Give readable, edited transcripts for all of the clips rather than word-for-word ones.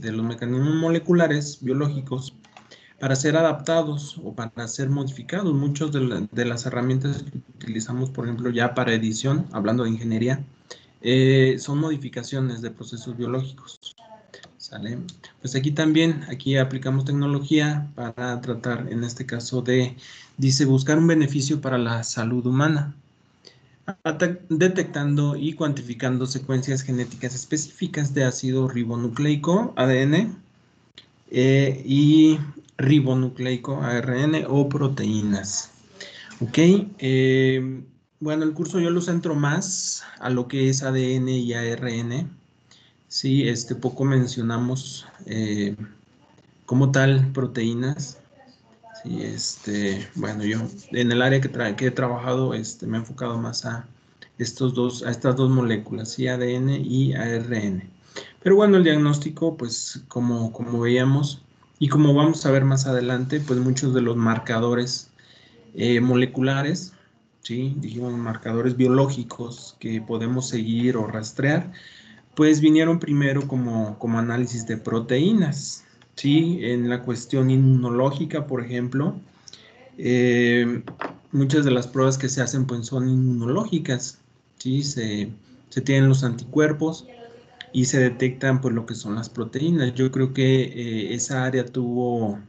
de los mecanismos moleculares biológicos para ser adaptados o para ser modificados. Muchas de las herramientas que utilizamos, por ejemplo, ya para edición, hablando de ingeniería, son modificaciones de procesos biológicos. ¿Sale? Pues aquí también, aquí aplicamos tecnología para tratar, en este caso dice, buscar un beneficio para la salud humana, detectando y cuantificando secuencias genéticas específicas de ácido ribonucleico, ADN, y ribonucleico, ARN, o proteínas. Ok, bueno, el curso yo lo centro más a lo que es ADN y ARN. Sí, poco mencionamos como tal proteínas. Sí, bueno, yo en el área que he trabajado, me he enfocado más a estas dos moléculas, sí, ADN y ARN. Pero bueno, el diagnóstico, pues como veíamos y como vamos a ver más adelante, pues muchos de los marcadores moleculares, sí, dijimos marcadores biológicos que podemos seguir o rastrear, pues vinieron primero como análisis de proteínas, ¿sí? En la cuestión inmunológica, por ejemplo, eh, muchas de las pruebas que se hacen pues son inmunológicas, ¿sí? Se tienen los anticuerpos y se detectan pues lo que son las proteínas. Yo creo que esa área tuvo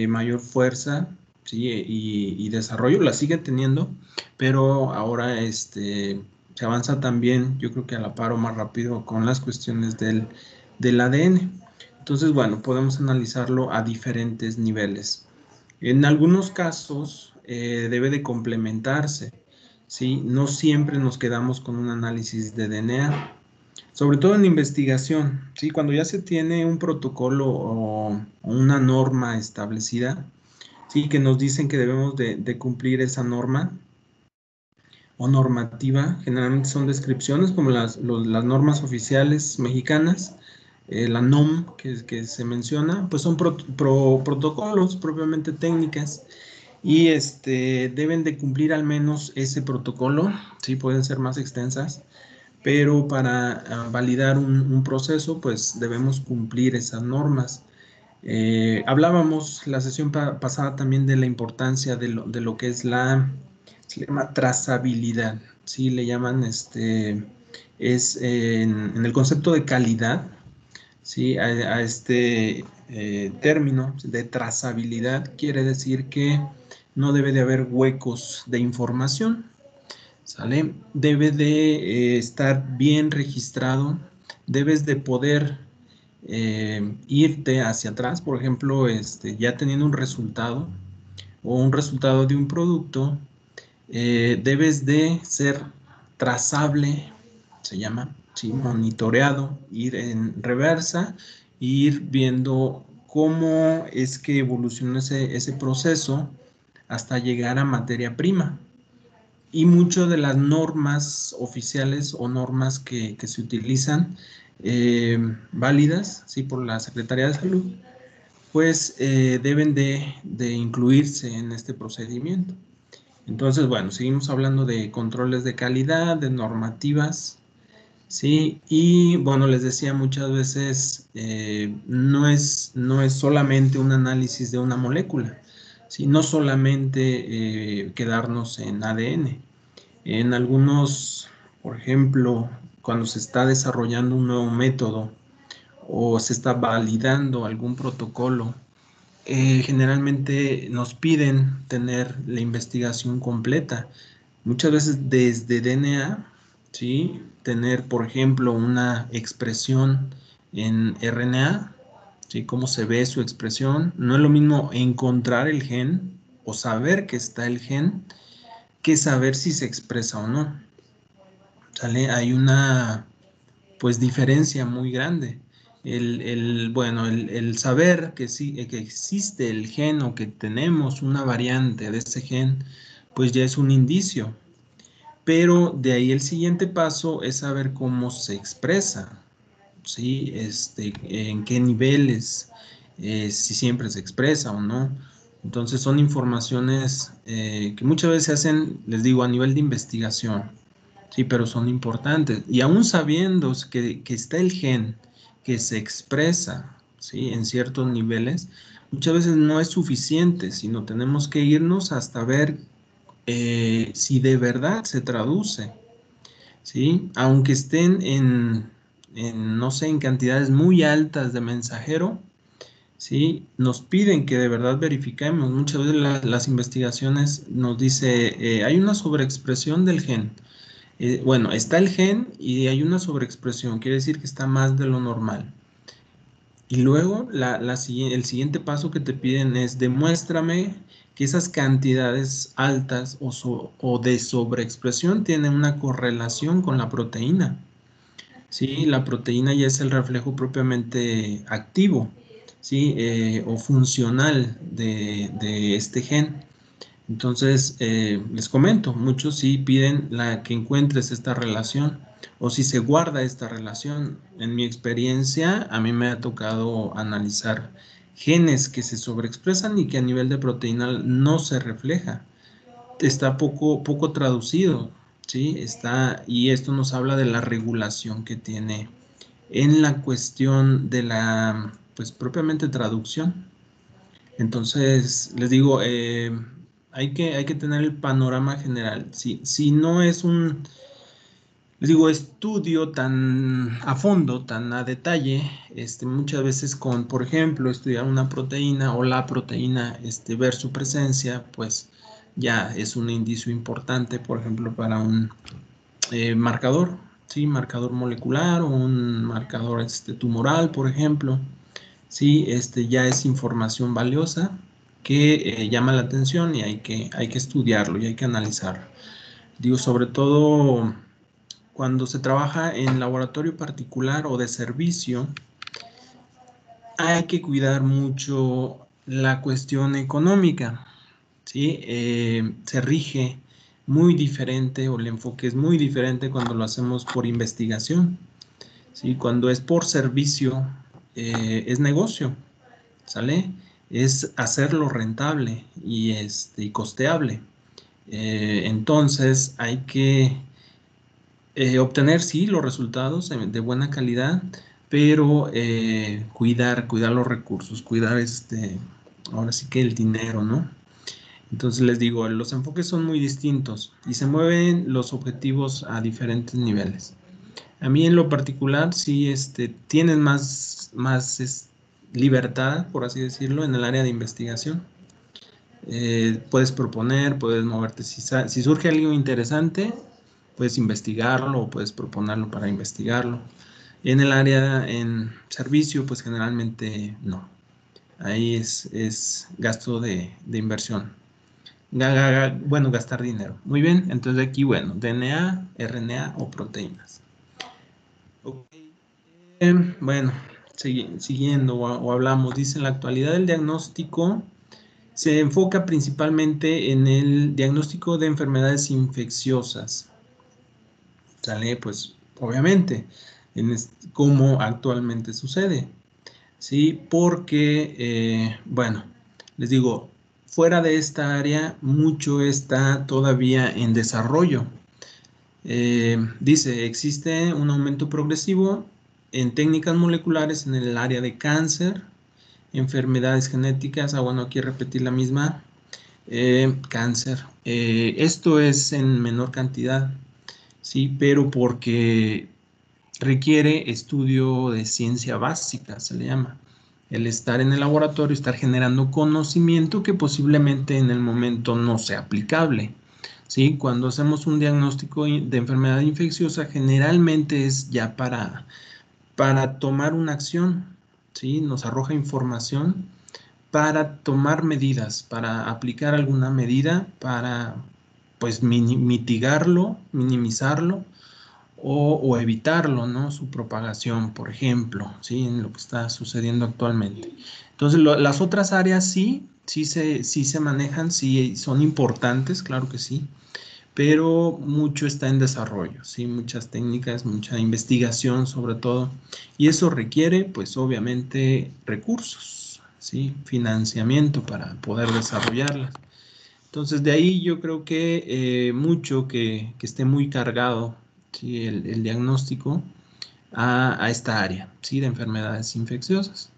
mayor fuerza, ¿sí? Y desarrollo, la sigue teniendo, pero ahora se avanza también, yo creo que a la par o más rápido con las cuestiones del ADN. Entonces, bueno, podemos analizarlo a diferentes niveles. En algunos casos debe de complementarse, ¿sí? No siempre nos quedamos con un análisis de DNA, sobre todo en investigación, ¿sí? Cuando ya se tiene un protocolo o una norma establecida, sí, que nos dicen que debemos de cumplir esa norma o normativa, generalmente son descripciones como las normas oficiales mexicanas, la NOM que se menciona, pues son protocolos propiamente técnicas y deben de cumplir al menos ese protocolo, sí, pueden ser más extensas, pero para validar un proceso, pues debemos cumplir esas normas. Hablábamos la sesión pasada también de la importancia de lo que es se le llama trazabilidad, ¿sí? Le llaman, en el concepto de calidad, ¿sí? A este término de trazabilidad quiere decir que no debe de haber huecos de información, ¿sale? Debe de estar bien registrado, debes de poder irte hacia atrás, por ejemplo, ya teniendo un resultado o un resultado de un producto, debes de ser trazable, se llama, ¿sí? Monitoreado, ir en reversa, ir viendo cómo es que evoluciona ese proceso hasta llegar a materia prima. Y muchas de las normas oficiales o normas que se utilizan válidas, ¿sí? Por la Secretaría de Salud, pues deben de incluirse en este procedimiento. Entonces, bueno, seguimos hablando de controles de calidad, de normativas, ¿sí? Y bueno, les decía muchas veces, no es solamente un análisis de una molécula, ¿sí? No solamente quedarnos en ADN. En algunos, por ejemplo, cuando se está desarrollando un nuevo método o se está validando algún protocolo, generalmente nos piden tener la investigación completa. Muchas veces desde DNA, ¿sí? Tener, por ejemplo, una expresión en RNA, ¿sí? Cómo se ve su expresión. No es lo mismo encontrar el gen o saber que está el gen que saber si se expresa o no. ¿Sale? Hay una, pues, diferencia muy grande. Bueno, el saber que sí, que existe el gen o que tenemos una variante de ese gen, pues ya es un indicio. Pero de ahí el siguiente paso es saber cómo se expresa, ¿sí? En qué niveles, si siempre se expresa o no. Entonces son informaciones que muchas veces se hacen, les digo, a nivel de investigación. Sí, pero son importantes. Y aún sabiendo que está el gen, que se expresa, ¿sí? En ciertos niveles, muchas veces no es suficiente, sino tenemos que irnos hasta ver si de verdad se traduce, ¿sí? Aunque estén no sé, en cantidades muy altas de mensajero, ¿sí? Nos piden que de verdad verifiquemos. Muchas veces las investigaciones nos dice, hay una sobreexpresión del gen. Bueno, está el gen y hay una sobreexpresión, quiere decir que está más de lo normal. Y luego el siguiente paso que te piden es demuéstrame que esas cantidades altas o de sobreexpresión tienen una correlación con la proteína. Sí, la proteína ya es el reflejo propiamente activo, ¿sí? O funcional de este gen. Entonces, les comento, muchos sí piden que encuentres esta relación o si se guarda esta relación. En mi experiencia, a mí me ha tocado analizar genes que se sobreexpresan y que a nivel de proteína no se refleja. Está poco traducido, ¿sí? Y esto nos habla de la regulación que tiene en la cuestión de la, pues propiamente traducción. Entonces, les digo, hay que tener el panorama general. Si no es un, les digo, estudio tan a fondo, tan a detalle, muchas veces con, por ejemplo, estudiar una proteína o la proteína, ver su presencia, pues ya es un indicio importante, por ejemplo, para un marcador, ¿sí? Marcador molecular o un marcador tumoral, por ejemplo. Sí, ya es información valiosa que llama la atención y hay que estudiarlo y hay que analizarlo. Digo, sobre todo cuando se trabaja en laboratorio particular o de servicio, hay que cuidar mucho la cuestión económica, ¿sí? Se rige muy diferente o el enfoque es muy diferente cuando lo hacemos por investigación, ¿sí? Cuando es por servicio, es negocio. ¿Sale? Es hacerlo rentable y costeable. Entonces hay que obtener, sí, los resultados de buena calidad, pero cuidar los recursos, cuidar ahora sí que el dinero, ¿no? Entonces les digo, los enfoques son muy distintos y se mueven los objetivos a diferentes niveles. A mí en lo particular sí tienen más libertad, por así decirlo, en el área de investigación. Puedes proponer, puedes moverte. Si surge algo interesante, puedes investigarlo o puedes proponerlo para investigarlo. En el área en servicio, pues generalmente no. Ahí es gasto de inversión. Bueno, gastar dinero. Muy bien, entonces aquí, bueno, DNA, RNA o proteínas. Ok. Bueno, siguiendo o hablamos, dice en la actualidad el diagnóstico se enfoca principalmente en el diagnóstico de enfermedades infecciosas. ¿Sale? Pues obviamente, como actualmente sucede. ¿Sí? Porque, bueno, les digo, fuera de esta área, mucho está todavía en desarrollo. Dice, existe un aumento progresivo en técnicas moleculares en el área de cáncer, enfermedades genéticas. Bueno, aquí repetir la misma. Cáncer. Esto es en menor cantidad, sí, pero porque requiere estudio de ciencia básica, se le llama. El estar en el laboratorio, estar generando conocimiento que posiblemente en el momento no sea aplicable. ¿Sí? Cuando hacemos un diagnóstico de enfermedad infecciosa, generalmente es ya para tomar una acción, ¿sí? Nos arroja información para tomar medidas, para aplicar alguna medida, para pues mitigarlo, minimizarlo o evitarlo, ¿no? Su propagación, por ejemplo, ¿sí? En lo que está sucediendo actualmente. Entonces, las otras áreas sí se manejan, sí son importantes, claro que sí, pero mucho está en desarrollo, ¿sí? Muchas técnicas, mucha investigación sobre todo, y eso requiere, pues obviamente, recursos, ¿sí? Financiamiento para poder desarrollarlas. Entonces, de ahí yo creo que mucho que esté muy cargado, ¿sí? El diagnóstico a esta área, ¿sí? De enfermedades infecciosas.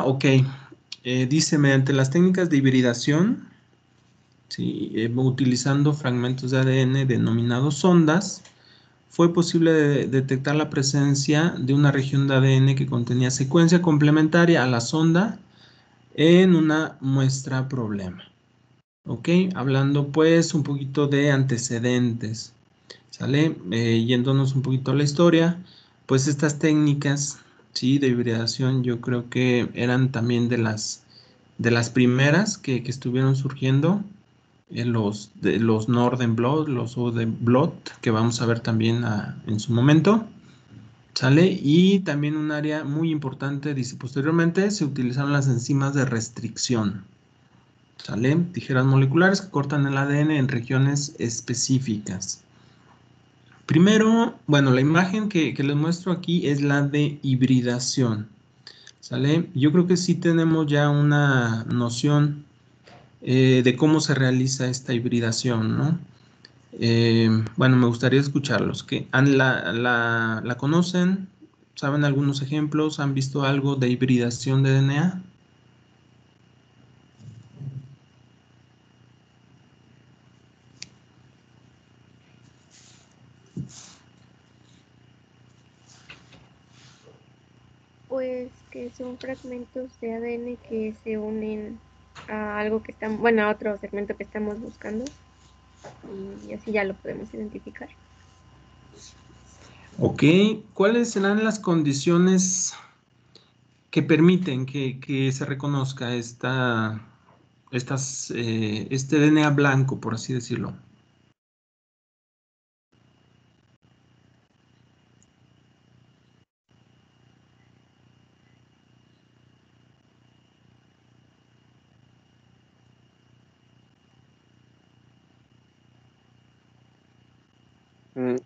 Ok, dice, mediante las técnicas de hibridación, ¿sí? Utilizando fragmentos de ADN denominados sondas, fue posible detectar la presencia de una región de ADN que contenía secuencia complementaria a la sonda en una muestra problema. Ok, hablando pues un poquito de antecedentes, ¿sale? Yéndonos un poquito a la historia, pues estas técnicas, ¿sí? De hibridación yo creo que eran también de las primeras que estuvieron surgiendo de los Northern Blot, los Southern Blot, que vamos a ver también en su momento, ¿sale? Y también un área muy importante, dice, posteriormente se utilizaron las enzimas de restricción, ¿sale? Tijeras moleculares que cortan el ADN en regiones específicas. Primero, bueno, la imagen que les muestro aquí es la de hibridación, ¿sale? Yo creo que sí tenemos ya una noción de cómo se realiza esta hibridación, ¿no? Bueno, me gustaría escucharlos. ¿La conocen? ¿Saben algunos ejemplos? ¿Han visto algo de hibridación de DNA? Pues que son fragmentos de ADN que se unen a algo que estamos, bueno, a otro segmento que estamos buscando y así ya lo podemos identificar. Ok, ¿cuáles serán las condiciones que permiten que se reconozca este DNA blanco, por así decirlo?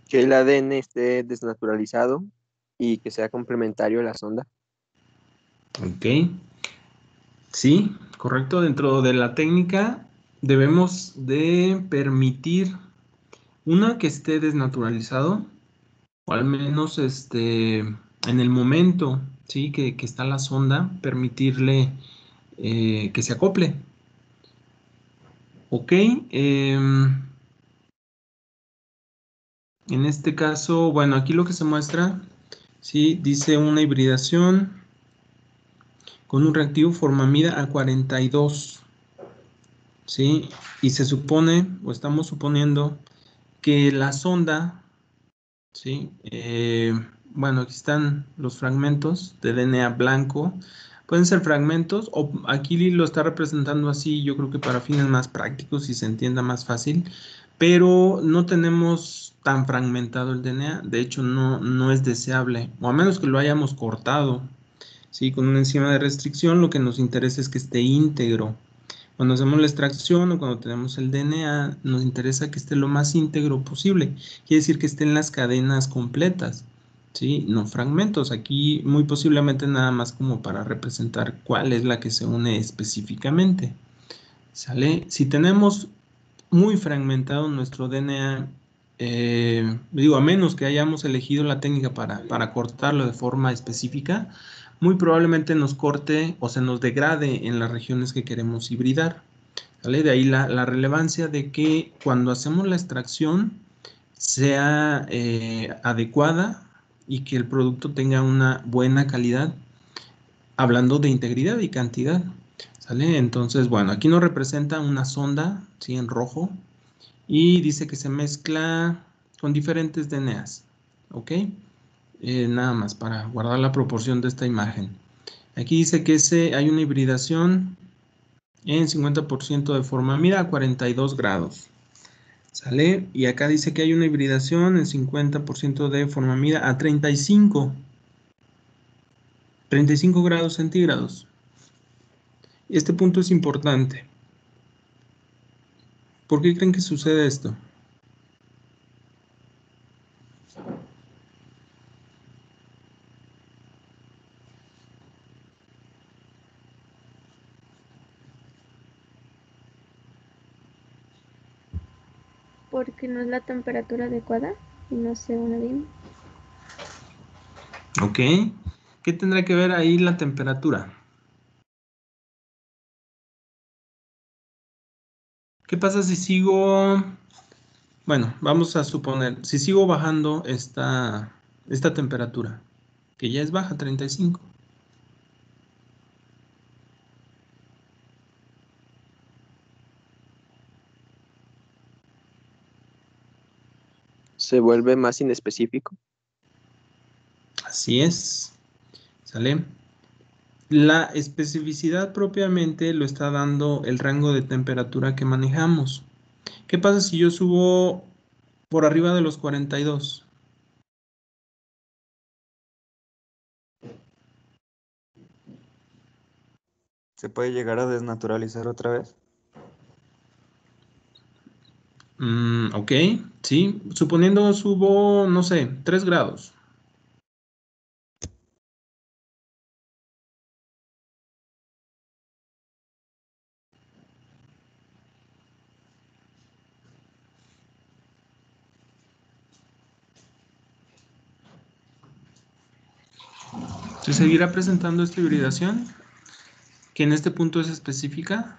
Que el ADN esté desnaturalizado y que sea complementario a la sonda. Ok, sí, correcto. Dentro de la técnica debemos de permitir una que esté desnaturalizado, o al menos en el momento, ¿sí? Que está la sonda, permitirle que se acople. Ok, en este caso, bueno, aquí lo que se muestra, ¿sí? Dice una hibridación con un reactivo formamida a 42, ¿sí? Y se supone, o estamos suponiendo, que la sonda, ¿sí? Bueno, aquí están los fragmentos de DNA blanco. Pueden ser fragmentos, o aquí lo está representando así, yo creo que para fines más prácticos y se entienda más fácil, pero no tenemos tan fragmentado el DNA, de hecho no es deseable, o a menos que lo hayamos cortado, ¿sí? Con una enzima de restricción, lo que nos interesa es que esté íntegro. Cuando hacemos la extracción o cuando tenemos el DNA, nos interesa que esté lo más íntegro posible. Quiere decir que estén las cadenas completas, ¿sí? No fragmentos. Aquí muy posiblemente nada más como para representar cuál es la que se une específicamente, ¿sale? Si tenemos muy fragmentado nuestro DNA, digo, a menos que hayamos elegido la técnica para cortarlo de forma específica, muy probablemente nos corte o se nos degrade en las regiones que queremos hibridar, ¿vale? De ahí la relevancia de que cuando hacemos la extracción sea adecuada y que el producto tenga una buena calidad, hablando de integridad y cantidad, ¿sale? Entonces, bueno, aquí nos representa una sonda, ¿sí? En rojo, y dice que se mezcla con diferentes DNAs, ¿ok? Nada más para guardar la proporción de esta imagen. Aquí dice que hay una hibridación en 50% de formamida a 42 grados, ¿sale? Y acá dice que hay una hibridación en 50% de formamida a 35 grados centígrados. Este punto es importante. ¿Por qué creen que sucede esto? Porque no es la temperatura adecuada y no se une bien. ¿Ok? ¿Qué tendrá que ver ahí la temperatura? ¿Qué pasa si sigo, bueno, vamos a suponer, si sigo bajando esta temperatura, que ya es baja, 35? Se vuelve más inespecífico. Así es, ¿sale? La especificidad propiamente lo está dando el rango de temperatura que manejamos. ¿Qué pasa si yo subo por arriba de los 42? ¿Se puede llegar a desnaturalizar otra vez? Ok, sí. Suponiendo subo, no sé, 3 grados. ¿Se seguirá presentando esta hibridación? Que en este punto es específica.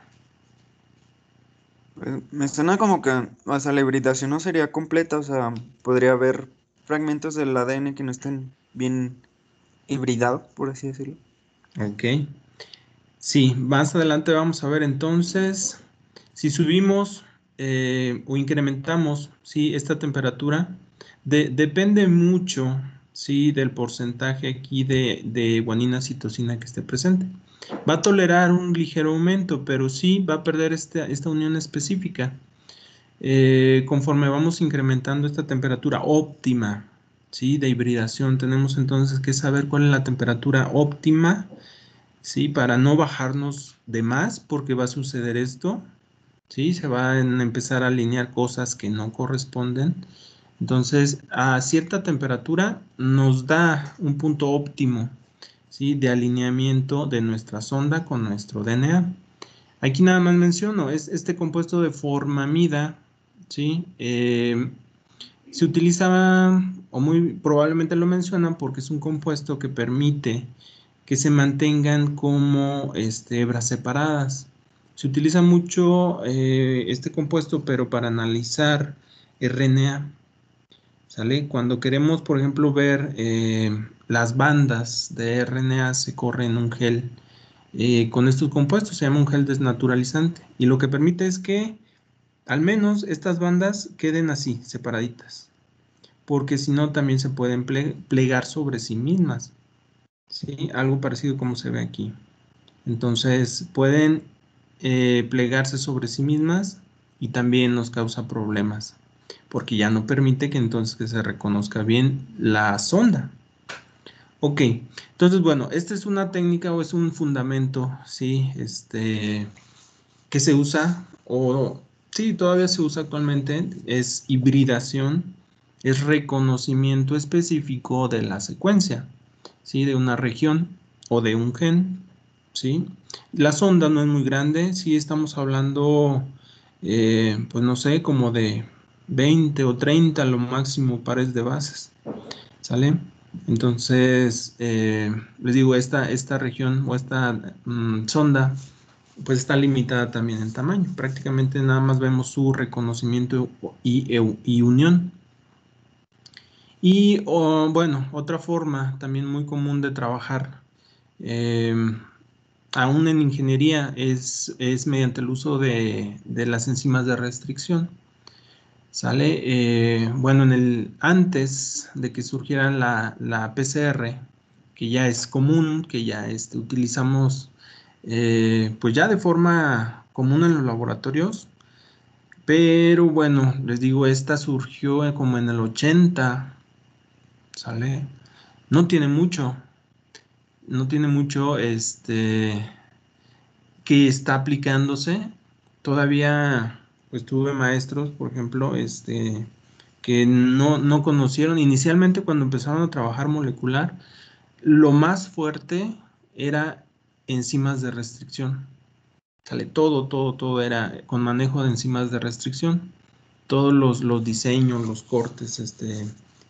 Me suena como que, o sea, la hibridación no sería completa, o sea, podría haber fragmentos del ADN que no estén bien hibridados, por así decirlo. Ok. Sí, más adelante vamos a ver entonces si subimos o incrementamos, sí, esta temperatura. Depende mucho, sí, del porcentaje aquí de guanina citosina que esté presente. Va a tolerar un ligero aumento, pero sí va a perder esta unión específica. Conforme vamos incrementando esta temperatura óptima, ¿sí? De hibridación, tenemos entonces que saber cuál es la temperatura óptima, ¿sí? Para no bajarnos de más, porque va a suceder esto, ¿sí? Se van a empezar a alinear cosas que no corresponden. Entonces, a cierta temperatura nos da un punto óptimo, ¿sí? De alineamiento de nuestra sonda con nuestro DNA. Aquí nada más menciono, es este compuesto de formamida, ¿sí? Se utiliza, o muy probablemente lo mencionan, porque es un compuesto que permite que se mantengan como hebras separadas. Se utiliza mucho este compuesto, pero para analizar RNA, ¿sale? Cuando queremos, por ejemplo, ver las bandas de RNA, se corre en un gel con estos compuestos, se llama un gel desnaturalizante, y lo que permite es que al menos estas bandas queden así, separaditas, porque si no también se pueden plegar sobre sí mismas, ¿sí? Algo parecido como se ve aquí. Entonces pueden plegarse sobre sí mismas y también nos causa problemas, porque ya no permite que entonces que se reconozca bien la sonda. Ok, entonces bueno, esta es una técnica o es un fundamento, ¿sí? Que se usa, o sí, todavía se usa actualmente, es hibridación, es reconocimiento específico de la secuencia, ¿sí? De una región o de un gen, ¿sí? La sonda no es muy grande, sí estamos hablando, pues no sé, como de 20 o 30 lo máximo pares de bases, ¿sale? Entonces, les digo, esta región o esta sonda pues está limitada también en tamaño. Prácticamente nada más vemos su reconocimiento y unión. Y bueno, otra forma también muy común de trabajar, eh, aún en ingeniería, es mediante el uso de las enzimas de restricción. ¿Sale? Bueno, antes de que surgiera la PCR, que ya es común, que ya utilizamos pues ya de forma común en los laboratorios, pero bueno, les digo, esta surgió como en el 80, ¿sale? No tiene mucho, no tiene mucho que está aplicándose. Todavía pues tuve maestros, por ejemplo, que no conocieron inicialmente cuando empezaron a trabajar molecular, lo más fuerte era enzimas de restricción. Sale todo era con manejo de enzimas de restricción. Todos los diseños, los cortes,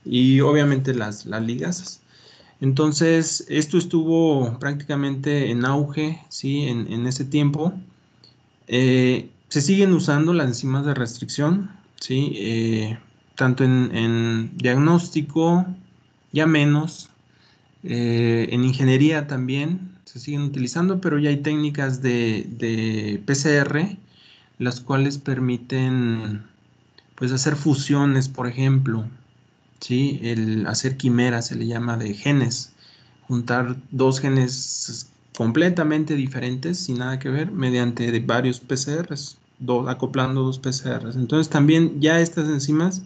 y obviamente las ligasas. Entonces, esto estuvo prácticamente en auge, ¿sí? En ese tiempo. Se siguen usando las enzimas de restricción, ¿sí? Tanto en diagnóstico, ya menos, en ingeniería también se siguen utilizando, pero ya hay técnicas de PCR, las cuales permiten, pues, hacer fusiones, por ejemplo, ¿sí? El hacer quimeras se le llama de genes, juntar dos genes completamente diferentes, sin nada que ver, mediante de varios PCRs, acoplando dos PCRs. Entonces también ya estas enzimas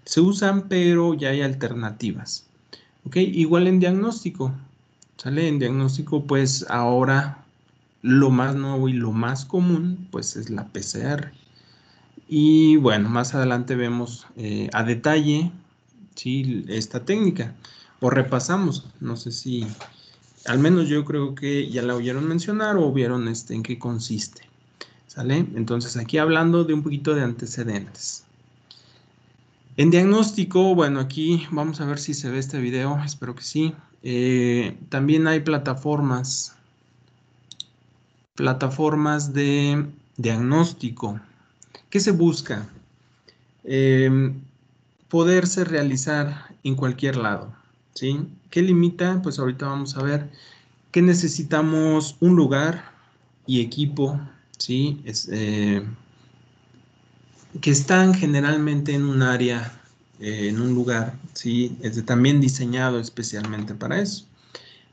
se usan, pero ya hay alternativas. ¿Ok? Igual en diagnóstico, ¿sale? En diagnóstico, pues ahora lo más nuevo y lo más común, pues es la PCR. Y bueno, más adelante vemos a detalle, ¿sí? Esta técnica. O repasamos, no sé si, al menos yo creo que ya la oyeron mencionar o vieron en qué consiste. ¿Sale? Entonces aquí hablando de un poquito de antecedentes. En diagnóstico, bueno, aquí vamos a ver si se ve este video, espero que sí. También hay plataformas de diagnóstico. ¿Qué se busca? Poderse realizar en cualquier lado, ¿sí? ¿Qué limita? Pues ahorita vamos a ver que necesitamos un lugar y equipo, ¿sí? Que están generalmente en un área, en un lugar, ¿sí? También diseñado especialmente para eso.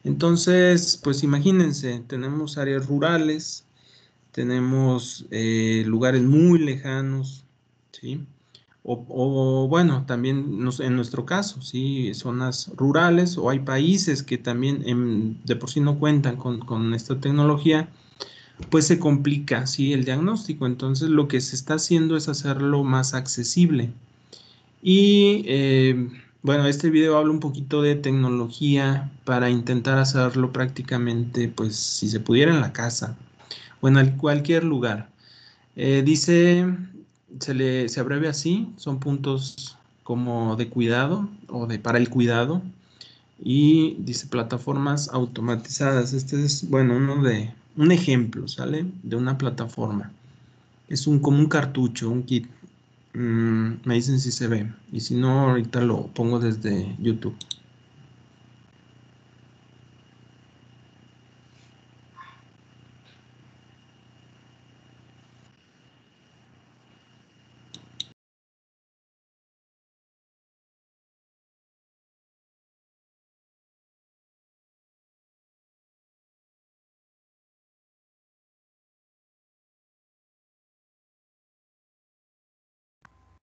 Entonces, pues imagínense, tenemos áreas rurales, tenemos lugares muy lejanos, ¿sí? Bueno, también en nuestro caso, ¿sí? Zonas rurales o hay países que también de por sí no cuentan con esta tecnología, pues se complica, ¿sí? El diagnóstico. Entonces lo que se está haciendo es hacerlo más accesible. Y bueno, este video habla un poquito de tecnología para intentar hacerlo prácticamente, pues si se pudiera en la casa o en cualquier lugar. Dice, se abrevia así, son puntos como de cuidado o para el cuidado. Y dice plataformas automatizadas. Este es, bueno, un ejemplo, ¿sale? De una plataforma. Es como un cartucho, un kit. Me dicen si se ve. Y si no, ahorita lo pongo desde YouTube.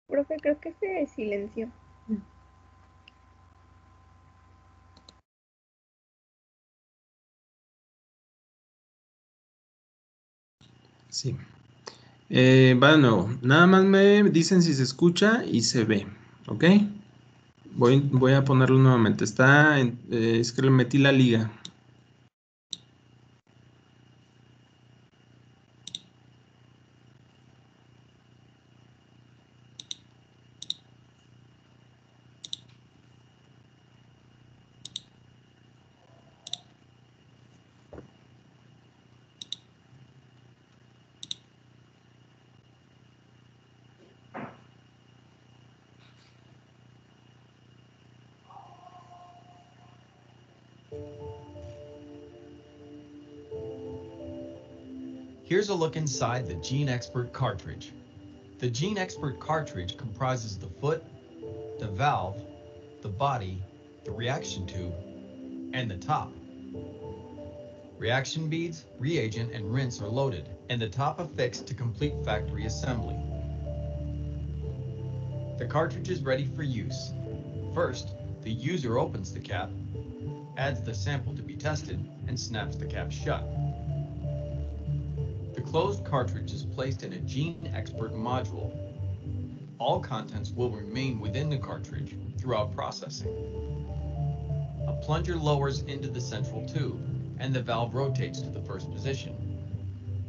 Profe, creo que se silenció. Sí. Va de nuevo. Nada más me dicen si se escucha y se ve. ¿Ok? Voy a ponerlo nuevamente. Es que le metí la liga. Here's a look inside the GeneXpert cartridge. The GeneXpert cartridge comprises the foot, the valve, the body, the reaction tube, and the top. Reaction beads, reagent, and rinse are loaded, and the top affixed to complete factory assembly. The cartridge is ready for use. First, the user opens the cap, adds the sample to be tested, and snaps the cap shut. The closed cartridge is placed in a GeneXpert module. All contents will remain within the cartridge throughout processing. A plunger lowers into the central tube, and the valve rotates to the first position.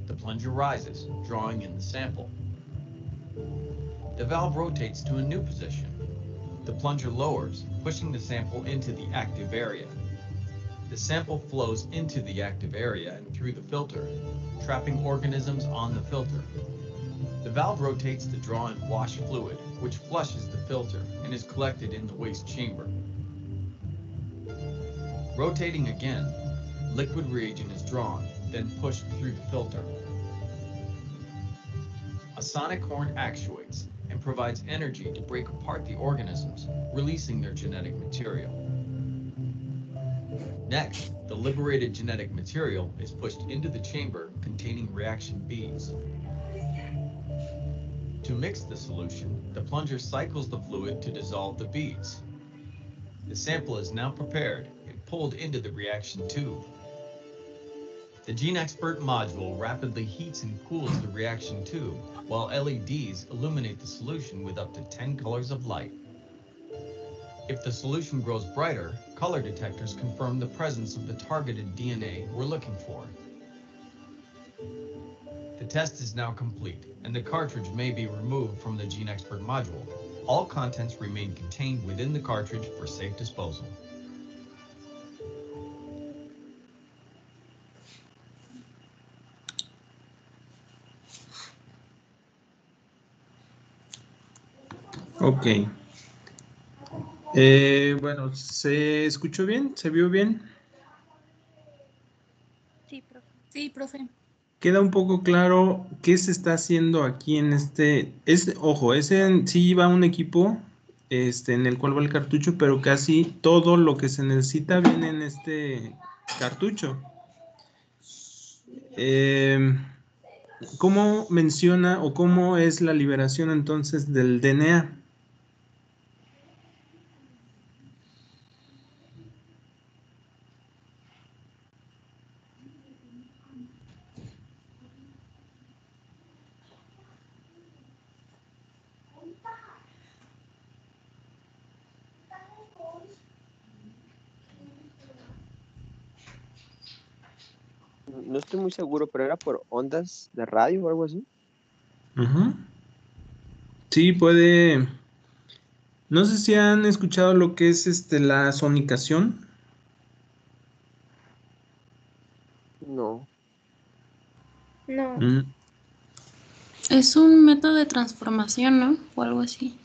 The plunger rises, drawing in the sample. The valve rotates to a new position. The plunger lowers, pushing the sample into the active area. The sample flows into the active area and through the filter, trapping organisms on the filter. The valve rotates the draw and wash fluid, which flushes the filter and is collected in the waste chamber. Rotating again, liquid reagent is drawn, then pushed through the filter. A sonic horn actuates and provides energy to break apart the organisms, releasing their genetic material. Next, the liberated genetic material is pushed into the chamber containing reaction beads. To mix the solution, the plunger cycles the fluid to dissolve the beads. The sample is now prepared and pulled into the reaction tube. The GeneXpert module rapidly heats and cools the reaction tube, while LEDs illuminate the solution with up to 10 colors of light. If the solution grows brighter, color detectors confirm the presence of the targeted DNA we're looking for. The test is now complete, and the cartridge may be removed from the GeneXpert module. All contents remain contained within the cartridge for safe disposal. Ok. Bueno, ¿se escuchó bien? ¿Se vio bien? Sí, profe. Sí, profe. Queda un poco claro qué se está haciendo aquí en ojo, ese sí va un equipo en el cual va el cartucho, pero casi todo lo que se necesita viene en este cartucho. ¿Cómo menciona o cómo es la liberación entonces del DNA? No estoy muy seguro, pero era por ondas de radio o algo así. Ujú. Sí, puede. No sé si han escuchado lo que es la sonicación. No. No, Mm, Es un método de transformación, ¿no? O algo así.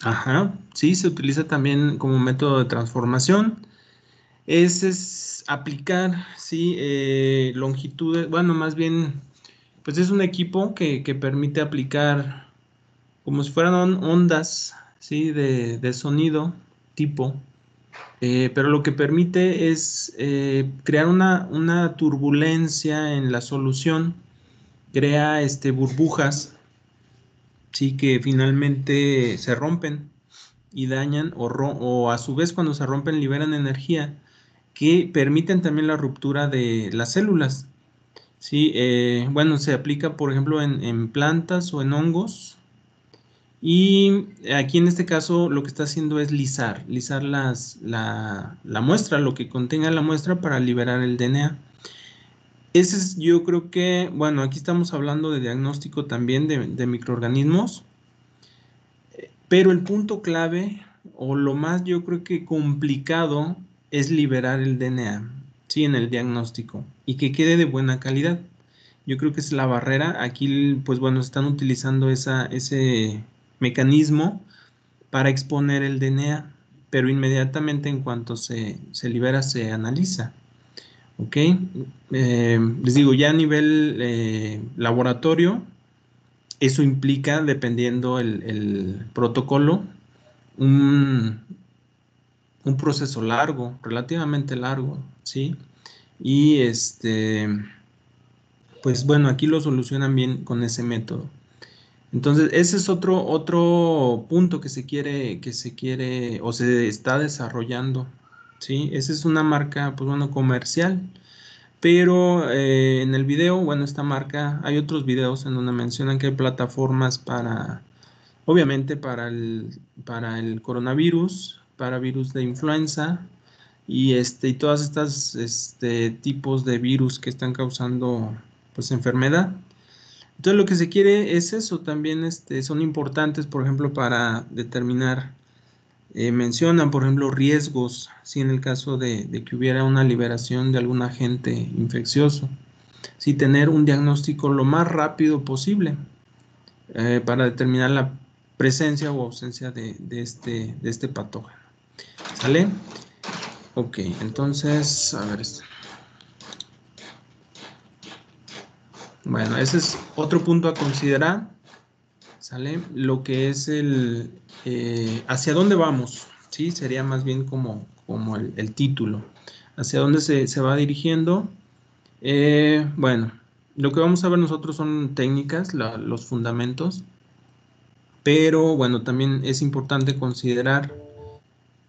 Ajá, sí, se utiliza también como método de transformación. Es aplicar, sí, longitudes, bueno, más bien, pues es un equipo que permite aplicar como si fueran ondas, sí, de sonido tipo, pero lo que permite es crear una turbulencia en la solución, crea burbujas, sí, que finalmente se rompen y dañan o a su vez cuando se rompen liberan energía que permiten también la ruptura de las células. Sí, bueno, se aplica por ejemplo en plantas o en hongos y aquí en este caso lo que está haciendo es lisar la muestra, lo que contenga la muestra para liberar el DNA. Ese es, yo creo que, bueno, aquí estamos hablando de diagnóstico también de microorganismos, pero el punto clave o lo más yo creo que complicado es liberar el DNA, sí, en el diagnóstico y que quede de buena calidad. Yo creo que es la barrera. Aquí, pues bueno, están utilizando ese mecanismo para exponer el DNA, pero inmediatamente en cuanto se libera se analiza. ¿Ok? Les digo, ya a nivel laboratorio, eso implica, dependiendo el protocolo, un, un proceso largo, relativamente largo, ¿sí? Y pues bueno, aquí lo solucionan bien con ese método. Entonces, ese es otro punto que se quiere o se está desarrollando, ¿sí? Esa es una marca, pues bueno, comercial. Pero en el video, bueno, esta marca, hay otros videos en donde mencionan que hay plataformas obviamente para el coronavirus, para virus de influenza y todas estas tipos de virus que están causando pues enfermedad. Entonces lo que se quiere es eso, también son importantes, por ejemplo, para determinar mencionan, por ejemplo, riesgos, si en el caso de que hubiera una liberación de algún agente infeccioso. Sí, tener un diagnóstico lo más rápido posible para determinar la presencia o ausencia de este patógeno. ¿Sale? Ok, entonces, a ver. Bueno, ese es otro punto a considerar. ¿Sale? Lo que es hacia dónde vamos, ¿sí? Sería más bien como el título. Hacia dónde se va dirigiendo. Bueno, lo que vamos a ver nosotros son técnicas, los fundamentos, pero bueno, también es importante considerar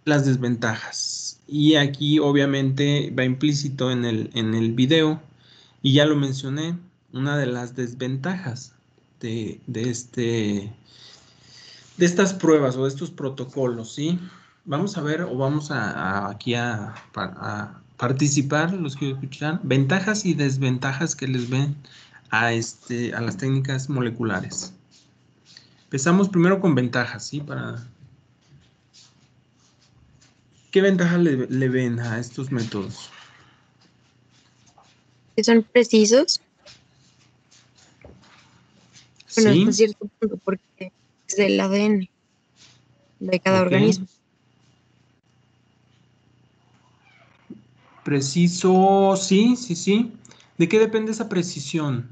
las desventajas. Y aquí obviamente va implícito en el video, y ya lo mencioné, una de las desventajas de estas pruebas o de estos protocolos, ¿sí? Vamos a ver o vamos aquí a participar, los que escuchan, ventajas y desventajas que les ven a las técnicas moleculares. Empezamos primero con ventajas, ¿sí? ¿Qué ventajas le ven a estos métodos? Que son precisos. Bueno, Sí, hasta cierto punto, porque es del ADN de cada ok. organismo. Preciso, sí, sí, sí. ¿De qué depende esa precisión?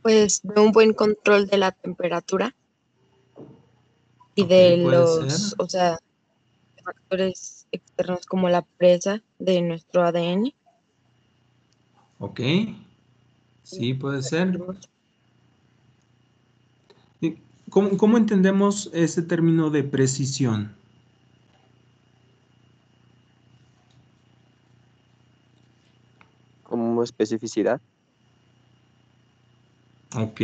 Pues de un buen control de la temperatura y Ok, de puede ser. los, o sea, factores externos como la presa de nuestro ADN. Ok, sí, puede ser. ¿Y ¿Cómo entendemos ese término de precisión? Como especificidad. Ok.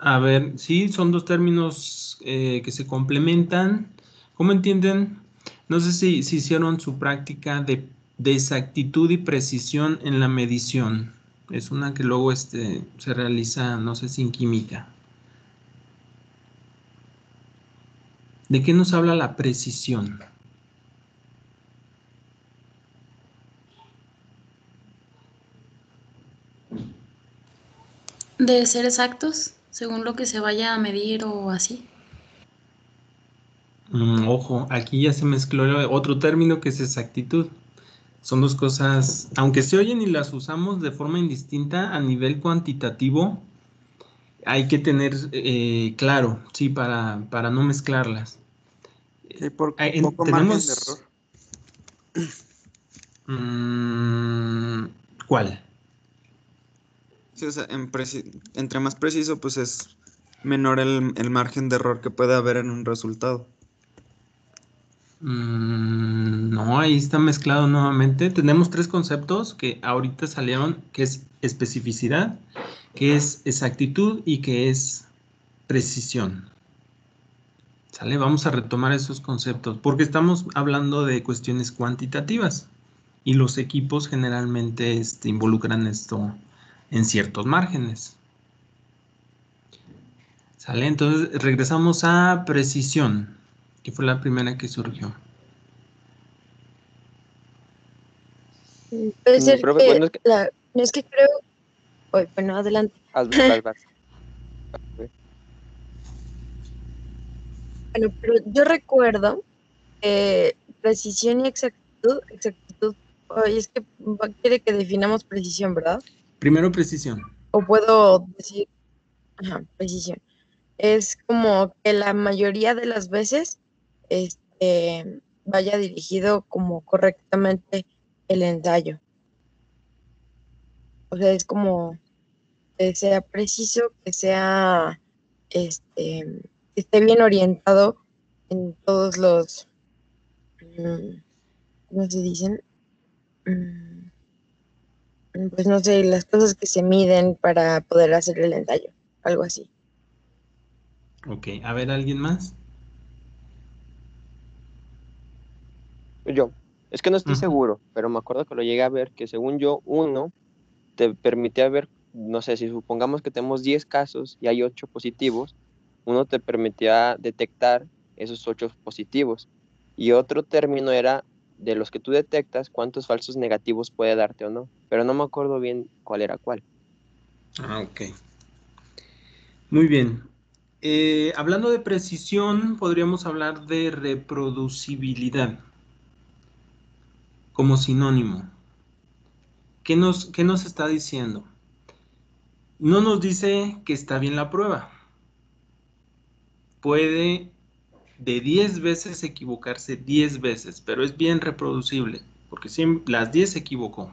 A ver, sí, son dos términos que se complementan. ¿Cómo entienden? No sé si hicieron su práctica de exactitud y precisión en la medición. Es una que luego se realiza, no sé si en química. ¿De qué nos habla la precisión? De ser exactos, según lo que se vaya a medir o así. Ojo, aquí ya se mezcló otro término que es exactitud. Son dos cosas, aunque se oyen y las usamos de forma indistinta a nivel cuantitativo, hay que tener claro, sí, para no mezclarlas. Sí, por poco margen de error. Tenemos... ¿Cuál? Sí, o sea, entre más preciso, pues es menor el margen de error que puede haber en un resultado. No, ahí está mezclado nuevamente. Tenemos tres conceptos que ahorita salieron, que es especificidad, que es exactitud y que es precisión. ¿Sale? Vamos a retomar esos conceptos porque estamos hablando de cuestiones cuantitativas y los equipos generalmente involucran esto en ciertos márgenes. ¿Sale? Entonces regresamos a precisión, que fue la primera que surgió. Puede ser Profe, que bueno, es que no es que creo, bueno, adelante. vas. Bueno, pero yo recuerdo que precisión y exactitud, oye, es que quiere que definamos precisión, ¿verdad? Primero precisión. O puedo decir, ajá, precisión. Es como que la mayoría de las veces vaya dirigido como correctamente el ensayo. O sea, es como que sea preciso, que sea, que esté bien orientado en todos los, ¿cómo se dicen? Mm, Pues no sé, las cosas que se miden para poder hacer el ensayo, algo así. Ok, a ver, ¿alguien más? Yo, es que no estoy Ujú. seguro, pero me acuerdo que lo llegué a ver que según yo, uno te permitía ver no sé, si supongamos que tenemos 10 casos y hay 8 positivos, uno te permitía detectar esos 8 positivos. Y otro término era de los que tú detectas, cuántos falsos negativos puede darte o no. Pero no me acuerdo bien cuál era cuál. Ah, ok. Muy bien. Hablando de precisión, podríamos hablar de reproducibilidad como sinónimo. Qué nos está diciendo? No nos dice que está bien la prueba. Puede de 10 veces equivocarse 10 veces, pero es bien reproducible, porque siempre, las 10 se equivocó.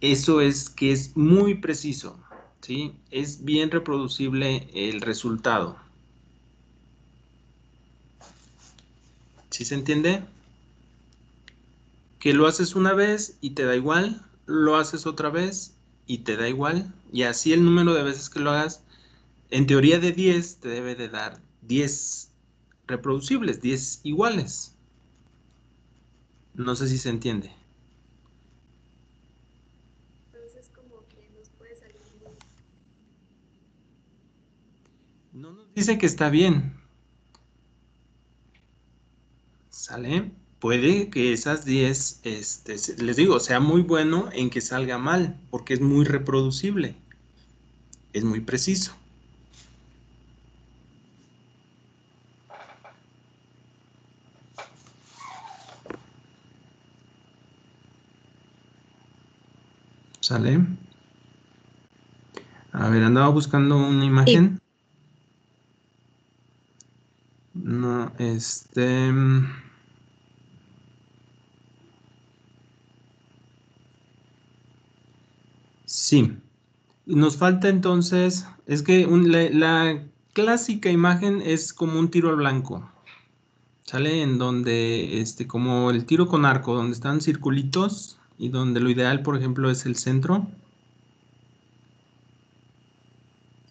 Eso es que es muy preciso, ¿sí? Es bien reproducible el resultado. ¿Sí se entiende? Que lo haces una vez y te da igual, lo haces otra vez y te da igual, y así el número de veces que lo hagas, en teoría de 10 te debe de dar 10 reproducibles, 10 iguales. No sé si se entiende. Entonces, como que nos puede salir muy... No nos dice que está bien, ¿sale? Puede que esas 10, les digo, sea muy bueno en que salga mal, porque es muy reproducible, es muy preciso. ¿Sale? A ver, andaba buscando una imagen. No, sí. Nos falta entonces, es que la clásica imagen es como un tiro al blanco. ¿Sale? En donde, como el tiro con arco, donde están circulitos y donde lo ideal, por ejemplo, es el centro.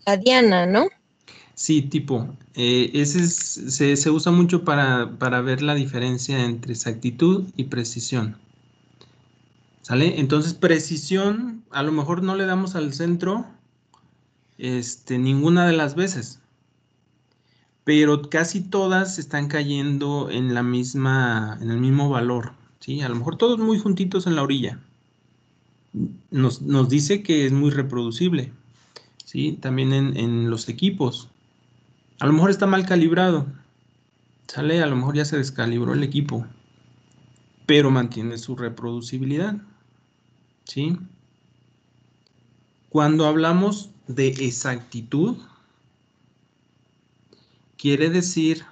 La diana, ¿no? Sí, tipo, se usa mucho para ver la diferencia entre exactitud y precisión. ¿Sale? Entonces, precisión, a lo mejor no le damos al centro, ninguna de las veces, pero casi todas están cayendo en en el mismo valor, ¿sí? A lo mejor todos muy juntitos en la orilla. Nos dice que es muy reproducible, ¿sí? También en los equipos. A lo mejor está mal calibrado, ¿sale? A lo mejor ya se descalibró el equipo, pero mantiene su reproducibilidad, ¿sí? Cuando hablamos de exactitud, quiere decir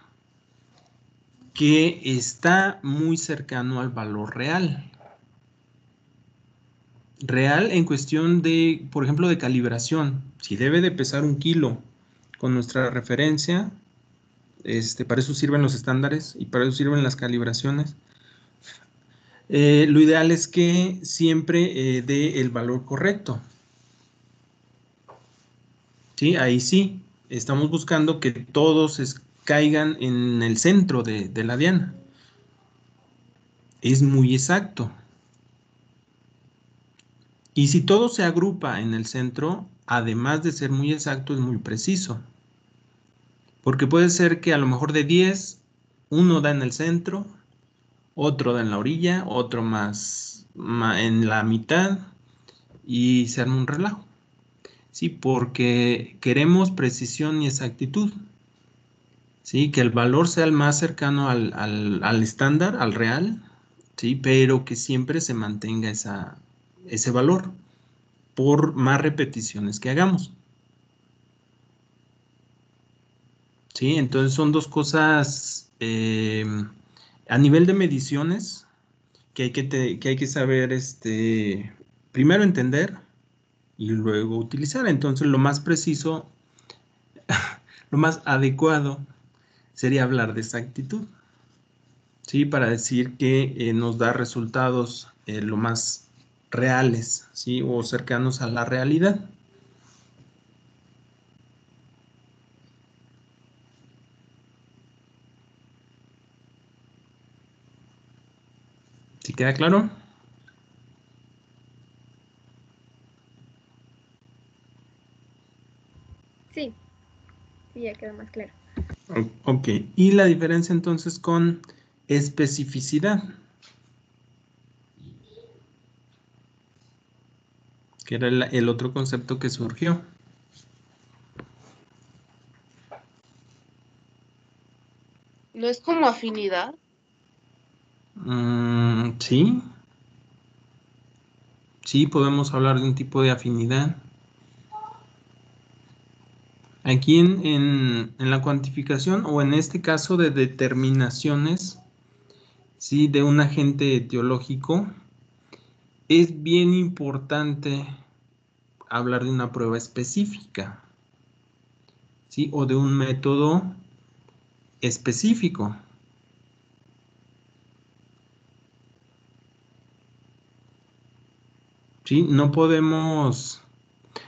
que está muy cercano al valor real. Real en cuestión de, por ejemplo, de calibración. Si debe de pesar 1 kilo con nuestra referencia, para eso sirven los estándares y para eso sirven las calibraciones. Lo ideal es que siempre dé el valor correcto. ¿Sí? Ahí sí, estamos buscando que todos caigan en el centro de la diana. Es muy exacto. Y si todo se agrupa en el centro, además de ser muy exacto, es muy preciso. Porque puede ser que a lo mejor de 10, uno da en el centro, otro da en la orilla, otro más en la mitad y se arma un relajo. Sí, porque queremos precisión y exactitud. Sí, que el valor sea el más cercano al estándar, al real, sí, pero que siempre se mantenga ese valor por más repeticiones que hagamos. Sí, entonces son dos cosas a nivel de mediciones que hay que saber, primero entender y luego utilizar. Entonces, lo más preciso, lo más adecuado sería hablar de exactitud, ¿sí? Para decir que nos da resultados lo más reales, ¿sí? O cercanos a la realidad. ¿Sí queda claro? queda más claro. Ok, y la diferencia entonces con especificidad, que era el otro concepto que surgió. ¿No es como afinidad? Sí, sí, podemos hablar de un tipo de afinidad. Aquí en la cuantificación o en este caso de determinaciones, ¿sí? De un agente etiológico, es bien importante hablar de una prueba específica, ¿sí? O de un método específico. ¿Sí? No podemos,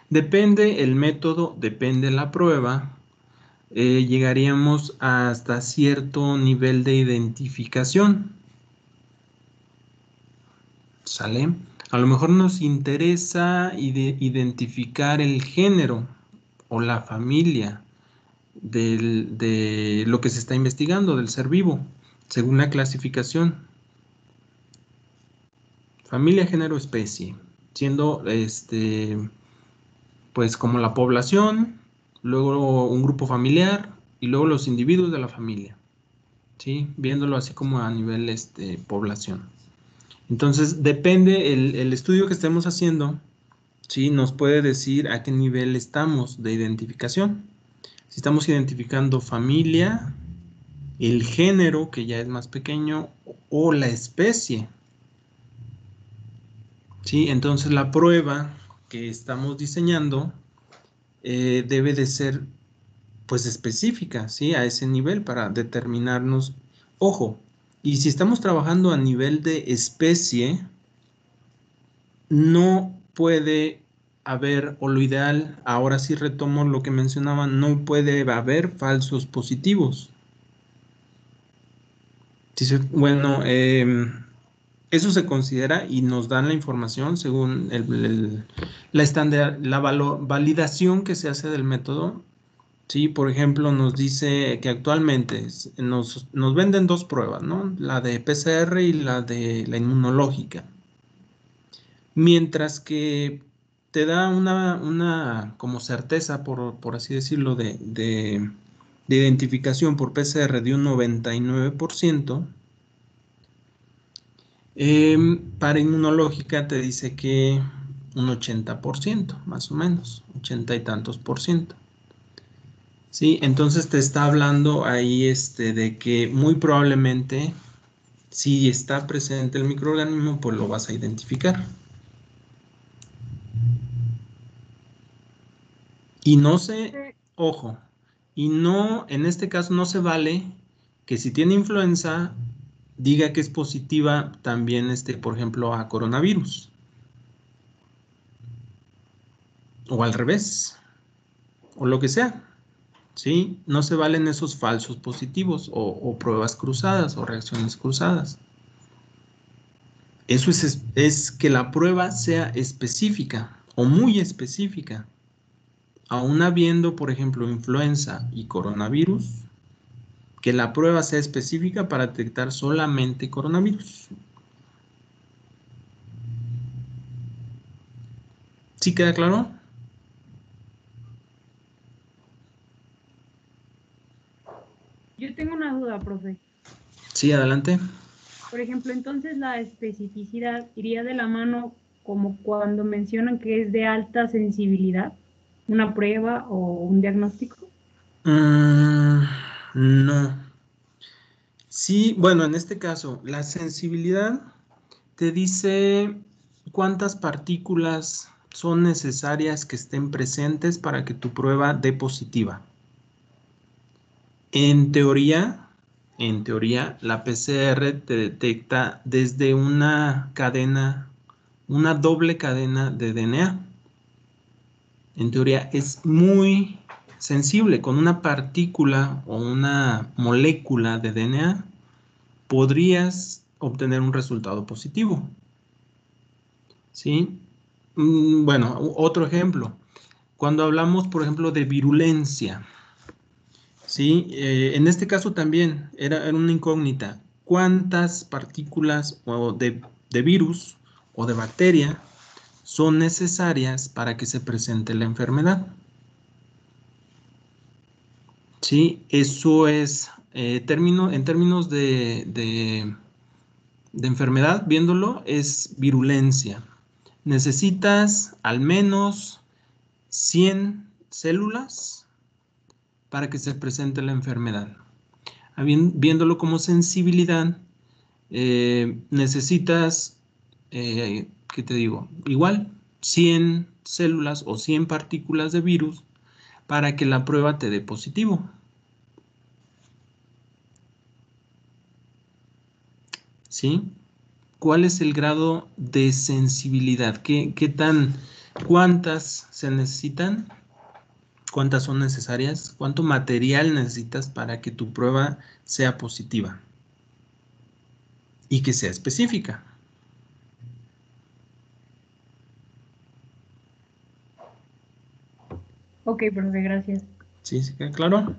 depende el método, depende la prueba, llegaríamos hasta cierto nivel de identificación. ¿Sale? A lo mejor nos interesa identificar el género o la familia de lo que se está investigando, del ser vivo, según la clasificación. Familia, género, especie, siendo pues como la población, luego un grupo familiar y luego los individuos de la familia, ¿sí? Viéndolo así como a nivel población. Entonces, depende el estudio que estemos haciendo, ¿sí? Nos puede decir a qué nivel estamos de identificación. Si estamos identificando familia, el género, que ya es más pequeño, o la especie, ¿sí? Entonces, la prueba que estamos diseñando debe de ser, pues, específica, ¿sí? A ese nivel para determinarnos. Ojo, y si estamos trabajando a nivel de especie, no puede haber, o lo ideal, ahora sí retomo lo que mencionaba, no puede haber falsos positivos. Bueno, eso se considera y nos dan la información según la validación que se hace del método. Sí, por ejemplo, nos dice que actualmente nos venden dos pruebas, ¿no? La de PCR y la de la inmunológica. Mientras que te da una como certeza, por así decirlo, de identificación por PCR de un 99%, para inmunológica te dice que un 80%, más o menos, 80 y tantos por ciento. Sí, entonces te está hablando ahí de que muy probablemente si está presente el microorganismo, pues lo vas a identificar. Y no se, ojo, y no, en este caso no se vale que si tiene influenza, diga que es positiva también, por ejemplo, a coronavirus. O al revés, o lo que sea, ¿sí? No se valen esos falsos positivos o pruebas cruzadas o reacciones cruzadas. Eso es que la prueba sea específica o muy específica. Aún habiendo, por ejemplo, influenza y coronavirus, que la prueba sea específica para detectar solamente coronavirus. ¿Sí queda claro? Yo tengo una duda, profe. Sí, adelante. Por ejemplo, entonces la especificidad iría de la mano como cuando mencionan que es de alta sensibilidad, una prueba o un diagnóstico. No. Sí, bueno, en este caso, la sensibilidad te dice cuántas partículas son necesarias que estén presentes para que tu prueba dé positiva. En teoría, la PCR te detecta desde una cadena, una doble cadena de DNA. En teoría es muy sensible. Con una partícula o una molécula de DNA podrías obtener un resultado positivo. ¿Sí? Bueno, otro ejemplo. Cuando hablamos, por ejemplo, de virulencia, Sí, en este caso también era una incógnita. ¿Cuántas partículas de virus o de bacteria son necesarias para que se presente la enfermedad? Sí, eso es, en términos de enfermedad, viéndolo, es virulencia. Necesitas al menos 100 células para que se presente la enfermedad. Viéndolo como sensibilidad, necesitas, ¿qué te digo? Igual, 100 células o 100 partículas de virus para que la prueba te dé positivo. ¿Sí? ¿Cuál es el grado de sensibilidad? ¿Cuántas se necesitan? ¿Cuántas son necesarias? ¿Cuánto material necesitas para que tu prueba sea positiva? Y que sea específica. Ok, profe, gracias. ¿Sí? ¿Se queda claro?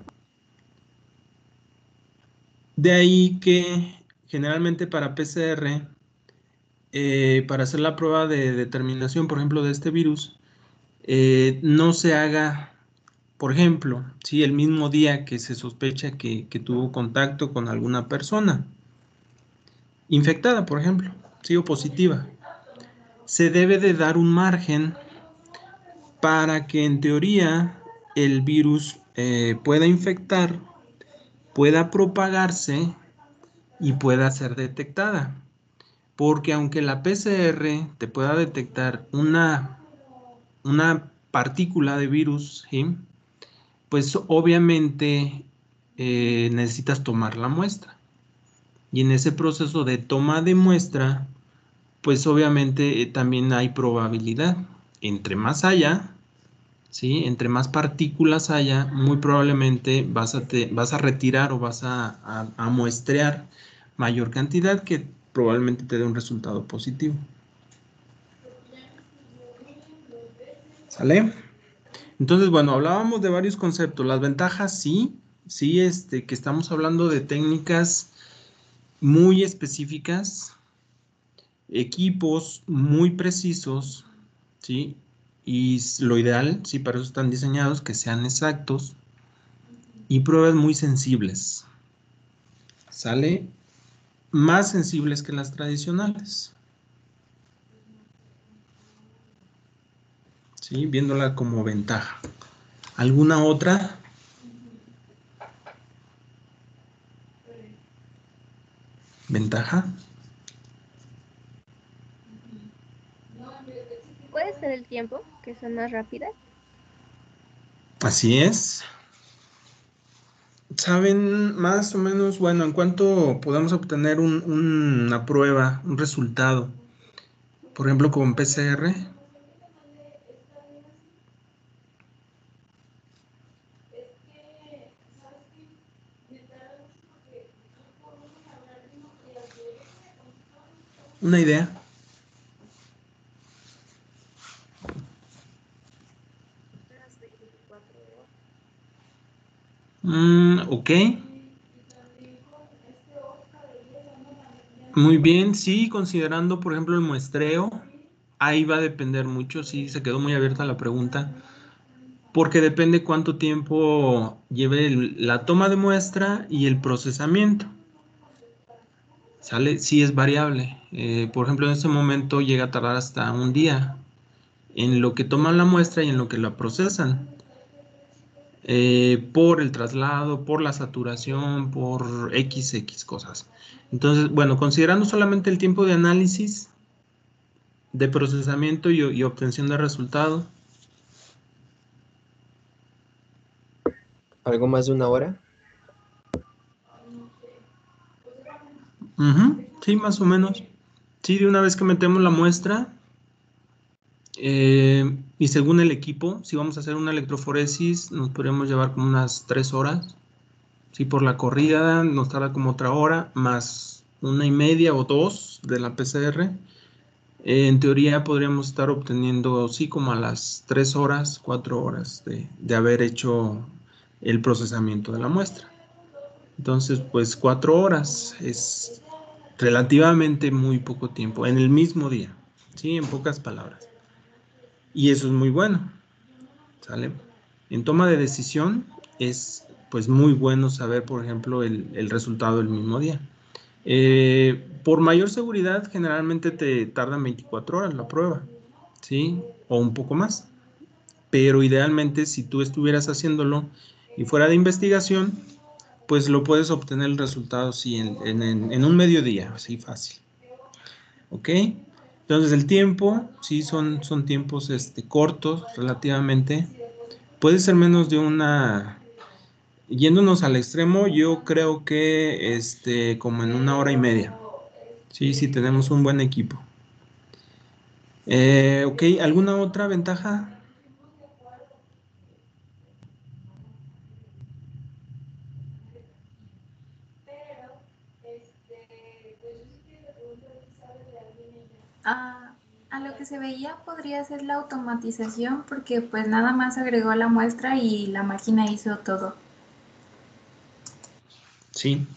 De ahí que generalmente para PCR, para hacer la prueba de determinación, por ejemplo, de este virus, no se haga, por ejemplo, ¿sí? El mismo día que se sospecha que tuvo contacto con alguna persona infectada, por ejemplo, ¿sí? O positiva. Se debe de dar un margen para que en teoría el virus pueda infectar, pueda propagarse y pueda ser detectada. Porque aunque la PCR te pueda detectar una partícula de virus, ¿sí? Pues obviamente necesitas tomar la muestra. Y en ese proceso de toma de muestra, pues obviamente también hay probabilidad. Entre más haya, ¿sí? Entre más partículas haya, muy probablemente vas a retirar o vas a muestrear mayor cantidad que probablemente te dé un resultado positivo. ¿Sale? Entonces, bueno, hablábamos de varios conceptos. Las ventajas, sí, que estamos hablando de técnicas muy específicas, equipos muy precisos, ¿sí? Y lo ideal, sí, para eso están diseñados, que sean exactos y pruebas muy sensibles. ¿Sale? Más sensibles que las tradicionales. ¿Sí? Viéndola como ventaja. ¿Alguna otra? ¿Ventaja? Puede ser el tiempo, que son más rápidas. Así es. ¿Saben más o menos, bueno, en cuánto podemos obtener una prueba, un resultado? Por ejemplo, con PCR. Una idea. Ok. Muy bien, sí, considerando, por ejemplo, el muestreo, ahí va a depender mucho, sí, se quedó muy abierta la pregunta, porque depende cuánto tiempo lleve la toma de muestra y el procesamiento. ¿Sale? Sí es variable. Por ejemplo, en este momento llega a tardar hasta un día en lo que toman la muestra y en lo que la procesan. Por el traslado, por la saturación, por XX cosas. Entonces, bueno, considerando solamente el tiempo de análisis, de procesamiento y obtención de resultado. ¿Algo más de una hora? Sí, más o menos. Sí, de una vez que metemos la muestra, y según el equipo, si vamos a hacer una electroforesis, nos podríamos llevar como unas 3 horas. Si por la corrida nos tarda como otra hora, más 1:30 o 2 de la PCR. En teoría podríamos estar obteniendo, sí, como a las 3 horas, 4 horas de haber hecho el procesamiento de la muestra. Entonces, pues 4 horas es relativamente muy poco tiempo, en el mismo día, ¿sí? En pocas palabras. Y eso es muy bueno, ¿sale? En toma de decisión es pues muy bueno saber, por ejemplo, el resultado del mismo día. Por mayor seguridad, generalmente te tardan 24 horas la prueba, ¿sí? O un poco más. Pero idealmente, si tú estuvieras haciéndolo y fuera de investigación, pues lo puedes obtener el resultado, sí, en un mediodía, así fácil. ¿Ok? Entonces el tiempo, sí, son tiempos cortos relativamente. Puede ser menos de una... Yéndonos al extremo, yo creo que como en 1 hora y media. Sí, sí, tenemos un buen equipo. Ok, ¿alguna otra ventaja? A lo que se veía podría ser la automatización porque pues nada más agregó la muestra y la máquina hizo todo. Sí,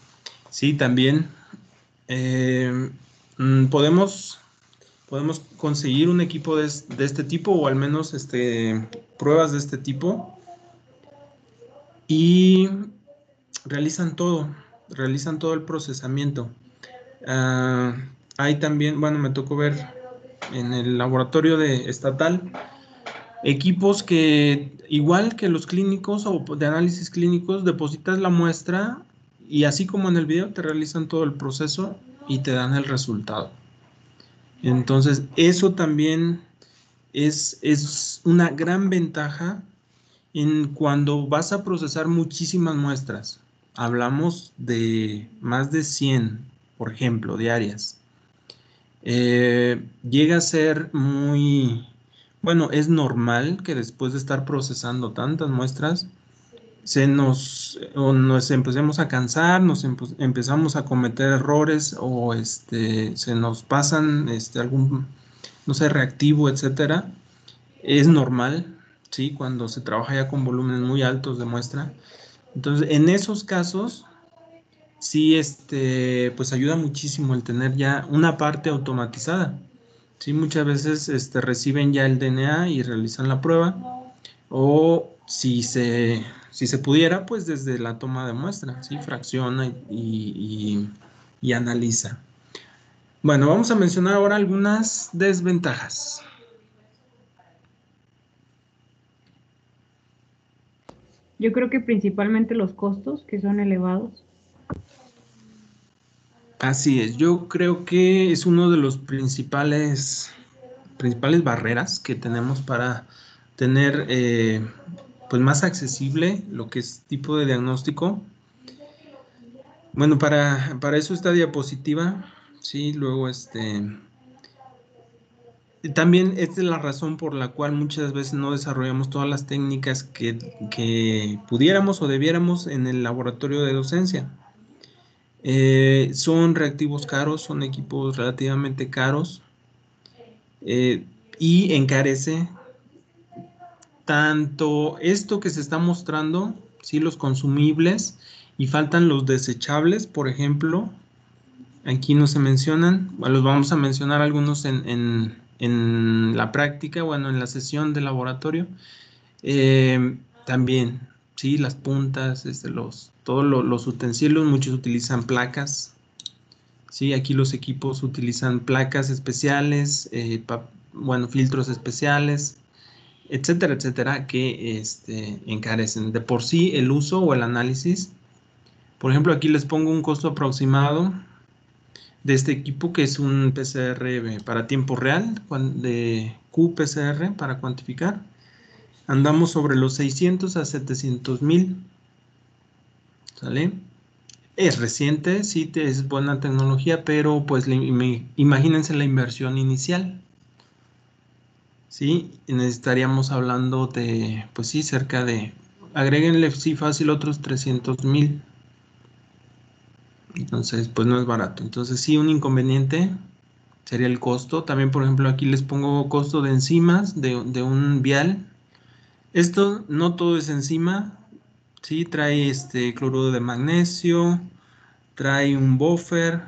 sí, también. Podemos conseguir un equipo de este tipo o al menos pruebas de este tipo y realizan todo el procesamiento. Hay también, bueno, me tocó ver en el laboratorio estatal equipos que, igual que los clínicos o de análisis clínicos, depositas la muestra y así como en el video te realizan todo el proceso y te dan el resultado. Entonces, eso también es una gran ventaja en cuando vas a procesar muchísimas muestras. Hablamos de más de 100, por ejemplo, diarias. Llega a ser muy, bueno, es normal que después de estar procesando tantas muestras, nos empecemos a cansar, empezamos a cometer errores o se nos pasan algún, no sé, reactivo, etcétera. Es normal, ¿sí? Cuando se trabaja ya con volúmenes muy altos de muestra. Entonces, en esos casos, sí, pues ayuda muchísimo el tener ya una parte automatizada. Sí, muchas veces reciben ya el DNA y realizan la prueba. O si se pudiera, pues desde la toma de muestra, ¿sí? Fracciona y analiza. Bueno, vamos a mencionar ahora algunas desventajas. Yo creo que principalmente los costos, que son elevados. Así es, yo creo que es uno de los principales barreras que tenemos para tener pues más accesible lo que es tipo de diagnóstico. Bueno, para eso esta diapositiva, sí, luego también esta es la razón por la cual muchas veces no desarrollamos todas las técnicas que pudiéramos o debiéramos en el laboratorio de docencia. Son reactivos caros, son equipos relativamente caros y encarece tanto esto que se está mostrando, ¿sí? Los consumibles, y faltan los desechables, por ejemplo. Aquí no se mencionan, bueno, los vamos a mencionar algunos en la práctica, bueno, en la sesión de laboratorio. También, sí, las puntas, todos los utensilios, muchos utilizan placas. Sí, aquí los equipos utilizan placas especiales, bueno, filtros especiales, etcétera, etcétera, que encarecen. De por sí el uso o el análisis. Por ejemplo, aquí les pongo un costo aproximado de este equipo, que es un PCR para tiempo real, de qPCR para cuantificar. Andamos sobre los 600 a 700 mil. ¿Sale? Es reciente, sí, es buena tecnología, pero pues imagínense la inversión inicial. Sí, necesitaríamos hablando de, pues sí, cerca de, agréguenle, sí, fácil, otros 300 mil. Entonces, pues no es barato. Entonces, sí, un inconveniente sería el costo. También, por ejemplo, aquí les pongo costo de enzimas de un vial. Esto no todo es enzima. Sí, trae cloruro de magnesio, trae un buffer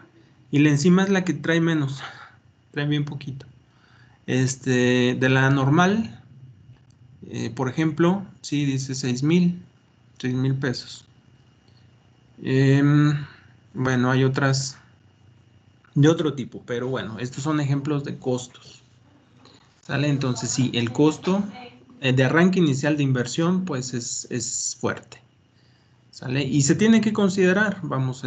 y la enzima es la que trae menos, trae bien poquito. De la normal, por ejemplo, sí dice 6,000 pesos. Em, bueno, hay otras de otro tipo, pero bueno, estos son ejemplos de costos. ¿Sale? Entonces, sí, el costo de arranque inicial de inversión, pues es fuerte. ¿Sale? Y se tiene que considerar, vamos,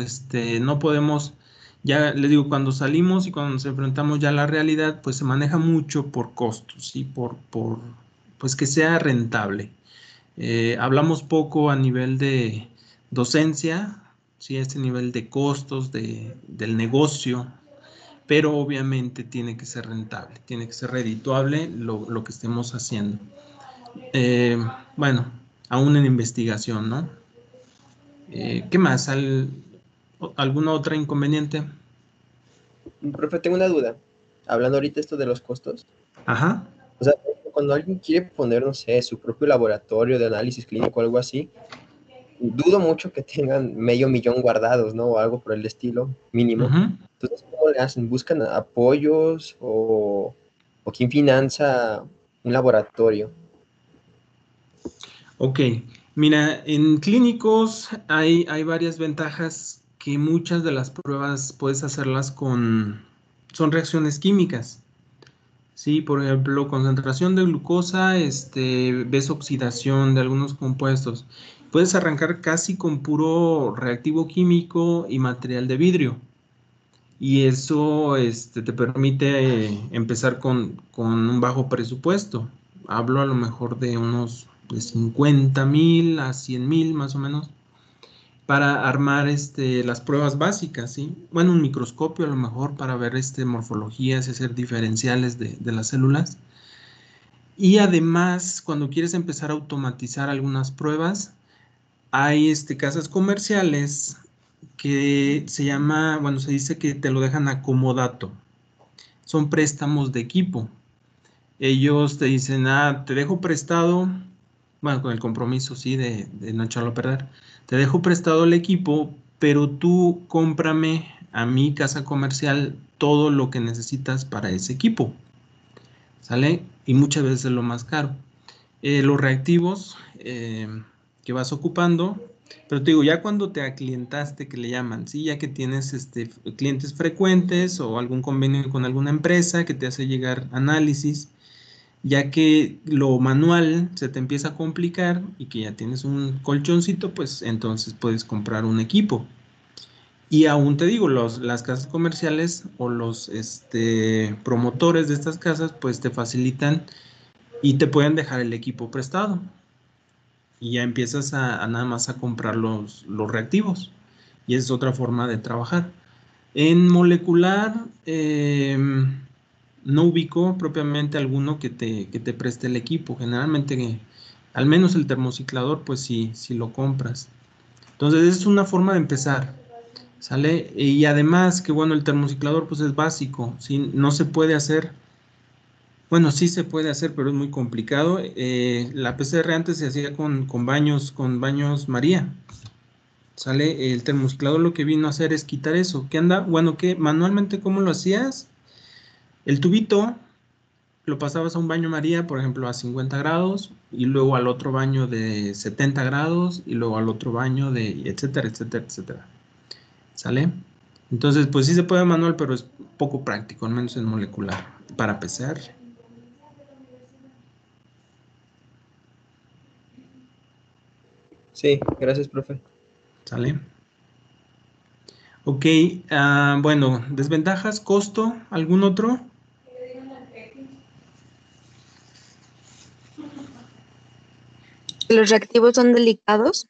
no podemos, ya les digo, cuando salimos y cuando nos enfrentamos ya a la realidad, pues se maneja mucho por costos, ¿sí? Pues que sea rentable. Hablamos poco a nivel de docencia, ¿sí? Este nivel de costos del negocio, pero obviamente tiene que ser rentable, tiene que ser redituable lo que estemos haciendo. Eh, bueno, aún en investigación, ¿no? ¿Qué más? ¿Alguna otra inconveniente? Profe, tengo una duda. Hablando ahorita esto de los costos. Ajá. O sea, cuando alguien quiere poner, no sé, su propio laboratorio de análisis clínico o algo así, dudo mucho que tengan medio millón guardados, ¿no? O algo por el estilo, mínimo. Ujú. Entonces, ¿cómo le hacen? ¿Buscan apoyos o quién finanza un laboratorio? Ok, mira, en clínicos hay varias ventajas que muchas de las pruebas puedes hacerlas son reacciones químicas. Sí, por ejemplo, concentración de glucosa, ves oxidación de algunos compuestos. Puedes arrancar casi con puro reactivo químico y material de vidrio. Y eso te permite empezar con un bajo presupuesto. Hablo a lo mejor de unos de 50,000 a 100,000 más o menos para armar las pruebas básicas, ¿sí? Bueno, un microscopio a lo mejor para ver morfologías y hacer diferenciales de las células. Y además, cuando quieres empezar a automatizar algunas pruebas, hay casas comerciales que bueno, se dice que te lo dejan acomodato. Son préstamos de equipo. Ellos te dicen, te dejo prestado, bueno, con el compromiso, sí, de no echarlo a perder. Te dejo prestado el equipo, pero tú cómprame a mi casa comercial todo lo que necesitas para ese equipo, ¿sale? Y muchas veces es lo más caro. Los reactivos que vas ocupando, pero te digo, ya cuando te aclientaste, que le llaman, ¿sí? Ya que tienes clientes frecuentes o algún convenio con alguna empresa que te hace llegar análisis, ya que lo manual se te empieza a complicar y que ya tienes un colchoncito, pues entonces puedes comprar un equipo. Y aún te digo, las casas comerciales o los promotores de estas casas, pues te facilitan y te pueden dejar el equipo prestado. Y ya empiezas a nada más a comprar los reactivos. Y es otra forma de trabajar. En molecular, no ubico propiamente alguno que te preste el equipo. Generalmente, al menos el termociclador, pues sí, sí lo compras. Entonces, es una forma de empezar, ¿sale? Y además, que bueno, el termociclador, pues es básico, ¿sí? No se puede hacer, bueno, sí se puede hacer, pero es muy complicado. La PCR antes se hacía con baños María. ¿Sale? El termociclador lo que vino a hacer es quitar eso. ¿Qué anda? Bueno, ¿qué? Manualmente, ¿cómo lo hacías? El tubito lo pasabas a un baño María, por ejemplo, a 50 grados, y luego al otro baño de 70 grados, y luego al otro baño de etcétera, etcétera, etcétera. ¿Sale? Entonces, pues sí se puede manual, pero es poco práctico, al menos en molecular, para PCR. Sí, gracias, profe. ¿Sale? Ok, bueno, desventajas, costo, ¿algún otro? ¿Los reactivos son delicados?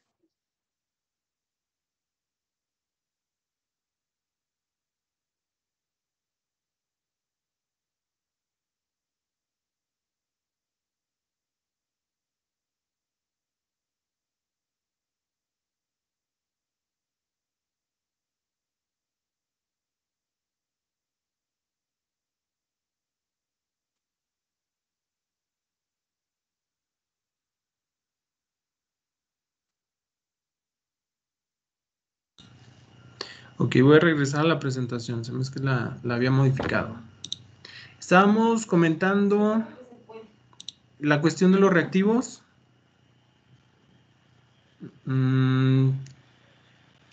Ok, voy a regresar a la presentación. Se me hace que la había modificado. Estábamos comentando la cuestión de los reactivos.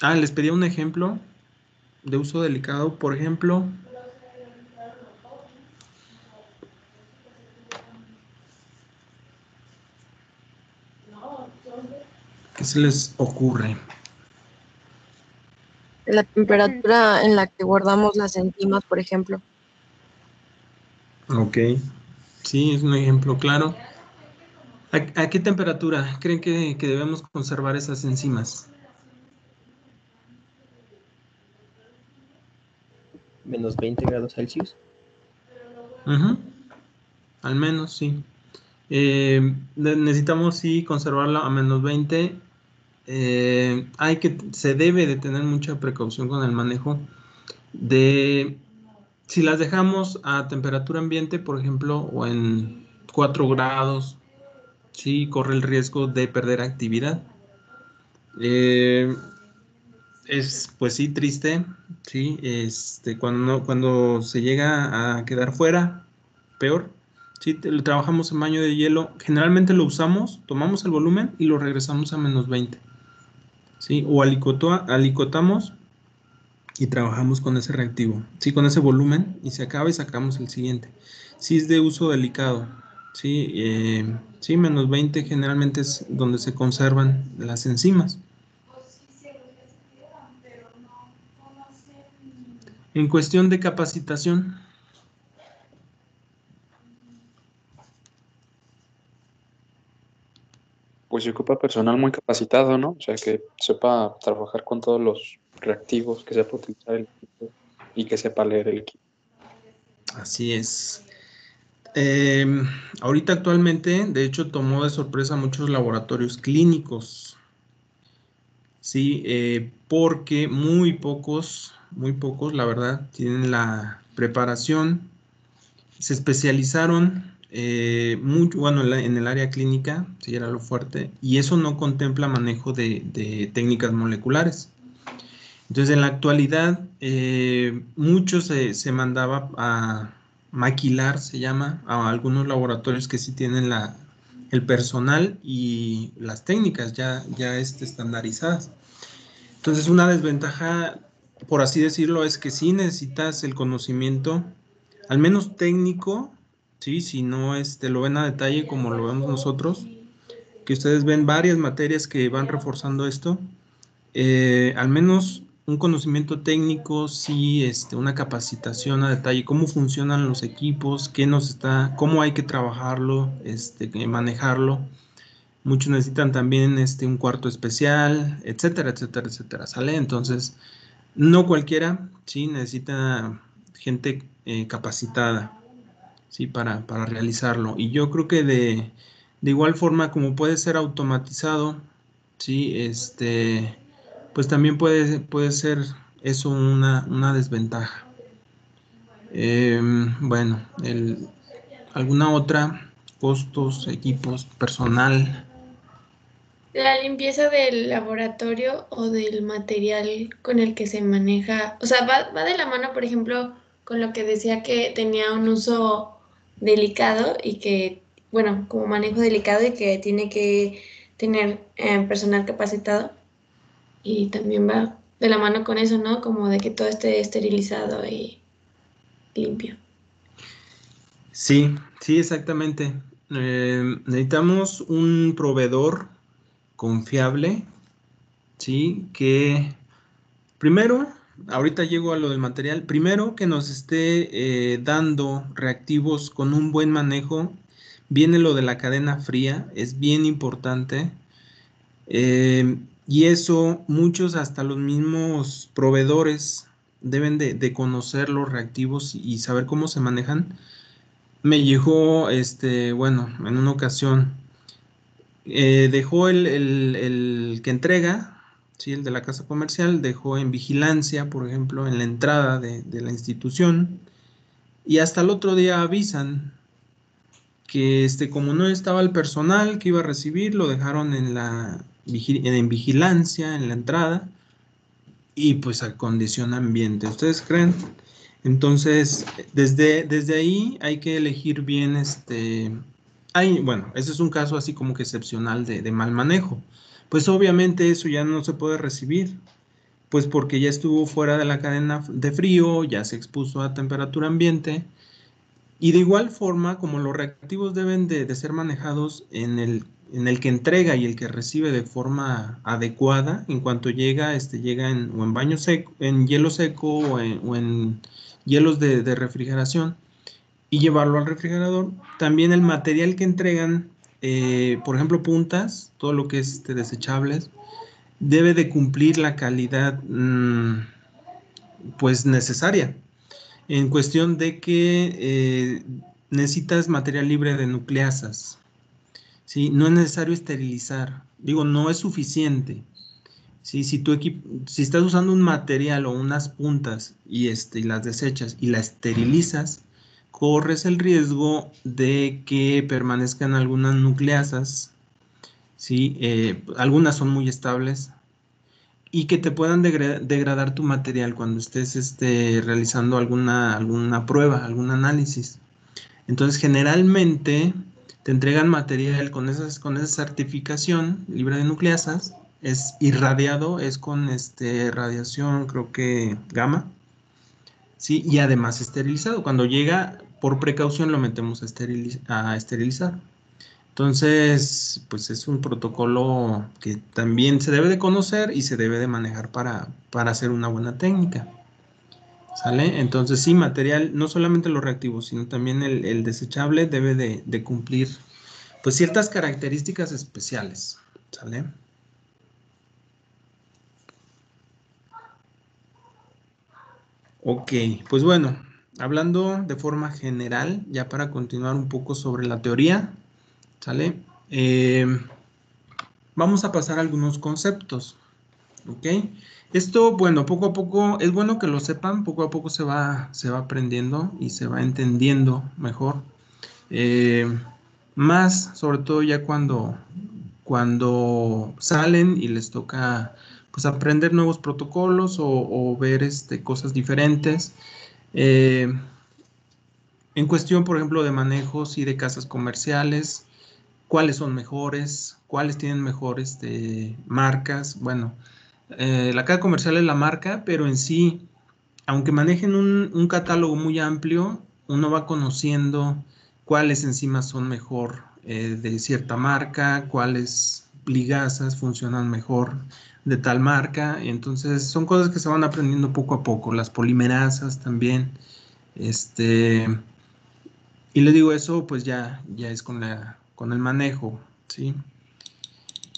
Les pedía un ejemplo de uso delicado, por ejemplo. ¿Qué se les ocurre? La temperatura en la que guardamos las enzimas, por ejemplo. Ok, sí, es un ejemplo claro. ¿A qué temperatura creen que debemos conservar esas enzimas? Menos 20 grados Celsius. Ujú, al menos, sí. Necesitamos, sí, conservarla a menos 20. Se debe de tener mucha precaución con el manejo de, si las dejamos a temperatura ambiente, por ejemplo, o en 4 grados, sí, corre el riesgo de perder actividad. Pues sí, triste, sí, cuando se llega a quedar fuera, peor. Sí, lo trabajamos en baño de hielo, generalmente lo usamos, tomamos el volumen y lo regresamos a menos 20. Sí, o alicotamos y trabajamos con ese reactivo, sí, con ese volumen y se acaba y sacamos el siguiente. Sí, es de uso delicado, sí, sí, menos 20 generalmente es donde se conservan las enzimas. En cuestión de capacitación, Pues se ocupa personal muy capacitado, ¿no? O sea, que sepa trabajar con todos los reactivos, que sepa utilizar el equipo y que sepa leer el equipo. así es. Ahorita actualmente, de hecho, tomó de sorpresa muchos laboratorios clínicos, sí, porque muy pocos, la verdad, tienen la preparación, se especializaron mucho, bueno, en el área clínica, sí, era lo fuerte, y eso no contempla manejo de técnicas moleculares. Entonces, en la actualidad, mucho se mandaba a maquilar, se llama, a algunos laboratorios que sí tienen el personal y las técnicas ya estandarizadas. Entonces, una desventaja, por así decirlo, es que sí necesitas el conocimiento, al menos técnico, sí, si no lo ven a detalle como lo vemos nosotros, que ustedes ven varias materias que van reforzando esto, al menos un conocimiento técnico, sí, una capacitación a detalle, cómo funcionan los equipos, cómo hay que trabajarlo, manejarlo. Muchos necesitan también un cuarto especial, etcétera, etcétera, etcétera, ¿sale? Entonces, no cualquiera, sí, necesita gente capacitada, sí, para realizarlo. Y yo creo que de igual forma como puede ser automatizado, sí, pues también puede ser eso una desventaja. Bueno, ¿alguna otra? Costos, equipos, personal. La limpieza del laboratorio o del material con el que se maneja, o sea, va de la mano, por ejemplo, con lo que decía que tenía un uso delicado y que, bueno, como manejo delicado y que tiene que tener personal capacitado. Y también va de la mano con eso, ¿no? Como de que todo esté esterilizado y limpio. Sí, sí, exactamente. Necesitamos un proveedor confiable, sí, que primero, ahorita llego a lo del material, primero que nos esté dando reactivos con un buen manejo. Viene lo de la cadena fría, es bien importante. Y eso muchos, hasta los mismos proveedores, deben de conocer los reactivos y saber cómo se manejan. Me llegó, bueno, en una ocasión, dejó el que entrega, ¿sí? El de la casa comercial, dejó en vigilancia, por ejemplo, en la entrada de la institución, y hasta el otro día avisan que como no estaba el personal que iba a recibir, lo dejaron en vigilancia, en la entrada, y pues a condición ambiente. ¿Ustedes creen? Entonces, desde ahí hay que elegir bien bueno, ese es un caso así como que excepcional de mal manejo. Pues obviamente eso ya no se puede recibir, pues porque ya estuvo fuera de la cadena de frío, ya se expuso a temperatura ambiente. Y de igual forma, como los reactivos deben de ser manejados en el que entrega y el que recibe de forma adecuada, en cuanto llega, llega o en baño seco, en hielo seco o en hielos de refrigeración, y llevarlo al refrigerador. También el material que entregan, por ejemplo, puntas, todo lo que es desechables, debe de cumplir la calidad pues necesaria. En cuestión de que necesitas material libre de nucleasas, ¿sí? No es necesario esterilizar. Digo, no es suficiente. ¿Sí? Si estás usando un material o unas puntas y las desechas y las esterilizas, corres el riesgo de que permanezcan algunas nucleasas, ¿sí? Algunas son muy estables, y que te puedan degradar tu material cuando estés realizando alguna prueba, algún análisis. Entonces, generalmente te entregan material con esa certificación libre de nucleasas, es irradiado, es con radiación, creo que gamma, ¿sí? Y además esterilizado. Cuando llega, por precaución lo metemos a esterilizar. Entonces, pues es un protocolo que también se debe de conocer y se debe de manejar para hacer una buena técnica. ¿Sale? Entonces, sí, material, no solamente los reactivos, sino también el desechable debe de cumplir pues ciertas características especiales. ¿Sale? Ok, pues bueno, hablando de forma general, ya para continuar un poco sobre la teoría, ¿sale? Vamos a pasar a algunos conceptos, ¿ok? Esto, bueno, poco a poco, es bueno que lo sepan, poco a poco se va aprendiendo y se va entendiendo mejor. Más, sobre todo ya cuando salen y les toca, pues, aprender nuevos protocolos o ver cosas diferentes. En cuestión, por ejemplo, de manejos y de casas comerciales, cuáles son mejores, cuáles tienen mejores marcas. Bueno, la casa comercial es la marca, pero en sí, aunque manejen un catálogo muy amplio, uno va conociendo cuáles enzimas son mejor de cierta marca, cuáles ligazas funcionan mejor de tal marca. Entonces, son cosas que se van aprendiendo poco a poco. Las polimerasas también. Y le digo eso, pues ya es con el manejo, ¿sí?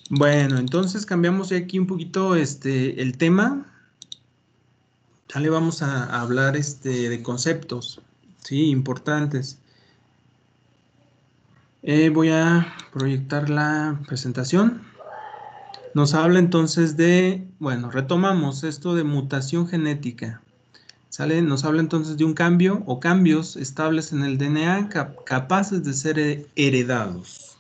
Bueno, entonces cambiamos de aquí un poquito el tema. Ya le vamos a hablar de conceptos, ¿sí? Importantes. Voy a proyectar la presentación. Nos habla entonces bueno, retomamos esto de mutación genética. ¿Sale? Nos habla entonces de un cambio o cambios estables en el DNA capaces de ser heredados.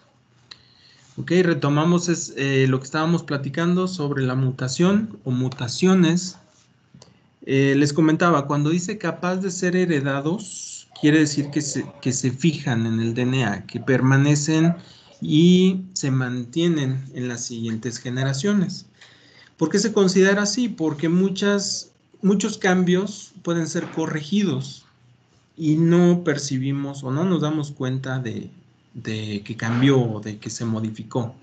Ok, retomamos lo que estábamos platicando sobre la mutación o mutaciones. Les comentaba, cuando dice capaz de ser heredados, quiere decir que se fijan en el DNA, que permanecen y se mantienen en las siguientes generaciones. ¿Por qué se considera así? Porque muchos cambios pueden ser corregidos y no percibimos o no nos damos cuenta de que cambió o de que se modificó.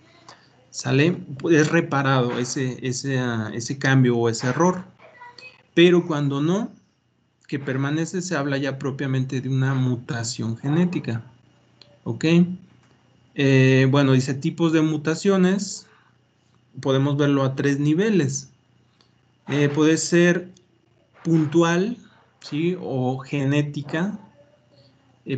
¿Sale? Es reparado ese cambio o ese error. Pero cuando no, que permanece, se habla ya propiamente de una mutación genética. ¿Ok? Bueno, dice tipos de mutaciones. Podemos verlo a 3 niveles. Puede ser puntual, ¿sí? O genética.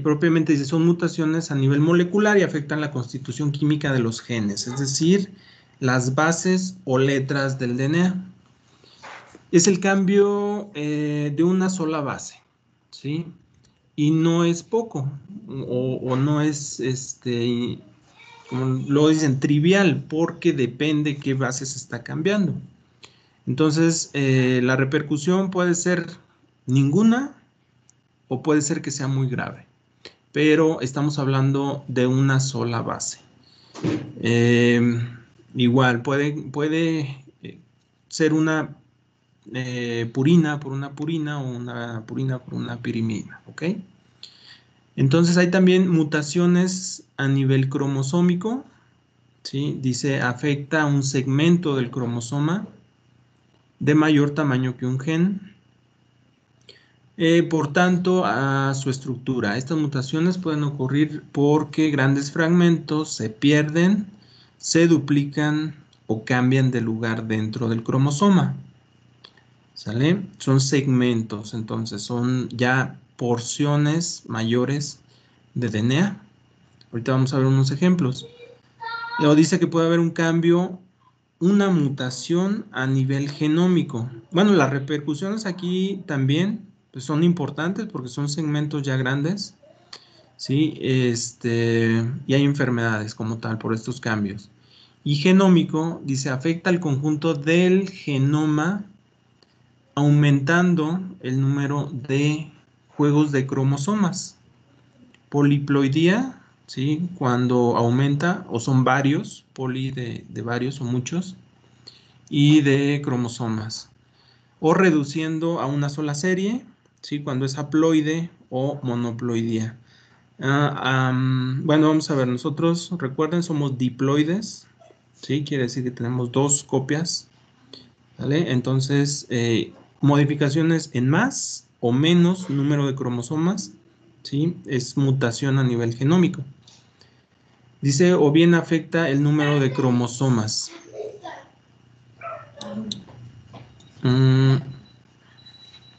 Propiamente dice, son mutaciones a nivel molecular y afectan la constitución química de los genes, es decir, las bases o letras del DNA. Es el cambio de una sola base, ¿sí? Y no es poco, o no es, como lo dicen, trivial, porque depende qué base se está cambiando. Entonces, la repercusión puede ser ninguna o puede ser que sea muy grave, pero estamos hablando de una sola base. Igual, puede ser una purina por una purina o una purina por una pirimina, ¿ok? Entonces hay también mutaciones a nivel cromosómico, ¿sí? Dice, afecta a un segmento del cromosoma de mayor tamaño que un gen, por tanto, a su estructura. Estas mutaciones pueden ocurrir porque grandes fragmentos se pierden, se duplican o cambian de lugar dentro del cromosoma. ¿Sale? Son segmentos, entonces son ya porciones mayores de DNA. Ahorita vamos a ver unos ejemplos. Luego dice que puede haber un cambio, una mutación a nivel genómico. Bueno, las repercusiones aquí también pues, son importantes porque son segmentos ya grandes, ¿sí? Y hay enfermedades como tal por estos cambios. Y genómico, dice, afecta al conjunto del genoma, aumentando el número de juegos de cromosomas. Poliploidía, ¿sí? Cuando aumenta, o son varios, poli de varios o muchos, y de cromosomas. O reduciendo a una sola serie, ¿sí? Cuando es haploide o monoploidía. Bueno, vamos a ver, nosotros, recuerden, somos diploides, ¿sí? Quiere decir que tenemos dos copias, ¿vale? Entonces, modificaciones en más o menos número de cromosomas, ¿sí? Es mutación a nivel genómico. Dice, o bien afecta el número de cromosomas.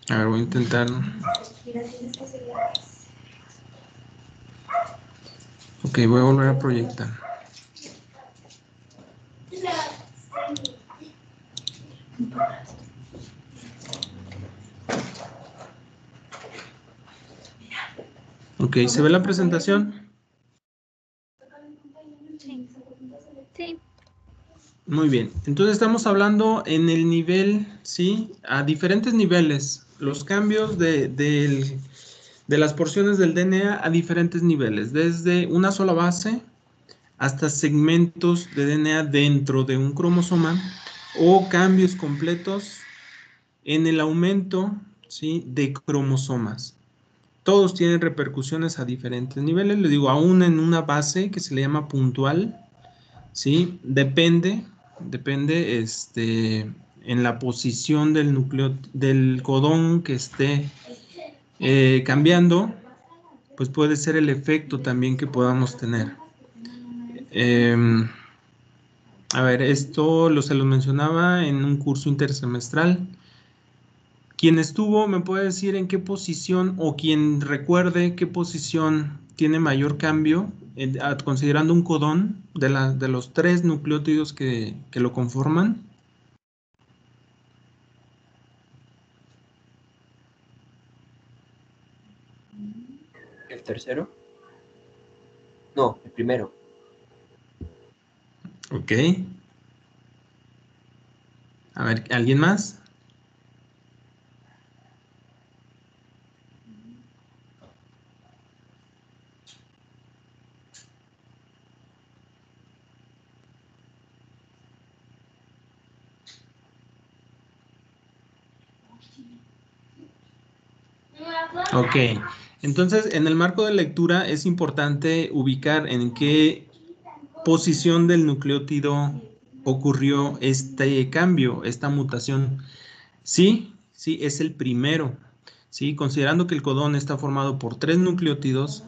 A ver, voy a intentar. Ok, voy a volver a proyectar. Ok, ¿se ve la presentación? Sí. Muy bien, entonces estamos hablando en el nivel, ¿sí? A diferentes niveles, los cambios de las porciones del DNA a diferentes niveles, desde una sola base hasta segmentos de DNA dentro de un cromosoma o cambios completos en el aumento, ¿sí? De cromosomas. Todos tienen repercusiones a diferentes niveles, le digo, aún en una base que se le llama puntual, ¿sí? Depende en la posición del núcleo, del codón que esté cambiando, pues puede ser el efecto también que podamos tener. A ver, esto se lo mencionaba en un curso intersemestral. Quien estuvo, ¿me puede decir en qué posición o quien recuerde qué posición tiene mayor cambio, considerando un codón de los 3 nucleótidos que lo conforman? ¿El tercero? No, el primero. Ok. A ver, ¿alguien más? Ok, entonces en el marco de lectura es importante ubicar en qué posición del nucleótido ocurrió este cambio, esta mutación. Sí, sí, es el primero. Sí, considerando que el codón está formado por 3 nucleótidos,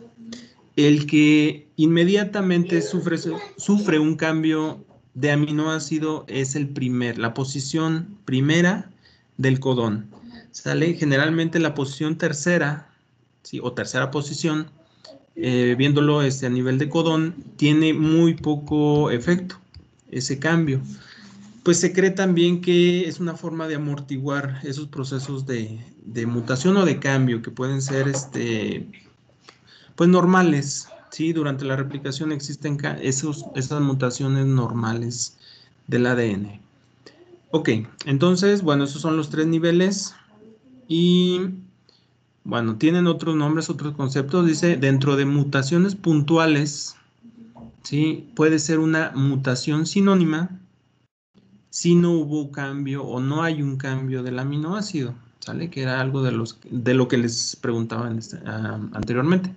el que inmediatamente sufre un cambio de aminoácido es la posición primera del codón. ¿Sale? Generalmente la posición tercera, ¿sí? O tercera posición, viéndolo a nivel de codón, tiene muy poco efecto ese cambio. Pues se cree también que es una forma de amortiguar esos procesos de mutación o de cambio que pueden ser pues normales, ¿sí? Durante la replicación existen esas mutaciones normales del ADN. Ok, entonces, bueno, esos son los 3 niveles y, bueno, tienen otros nombres, otros conceptos. Dice, dentro de mutaciones puntuales, ¿sí? Puede ser una mutación sinónima si no hubo cambio o no hay un cambio del aminoácido, ¿sale? Que era algo de lo que les preguntaba anteriormente.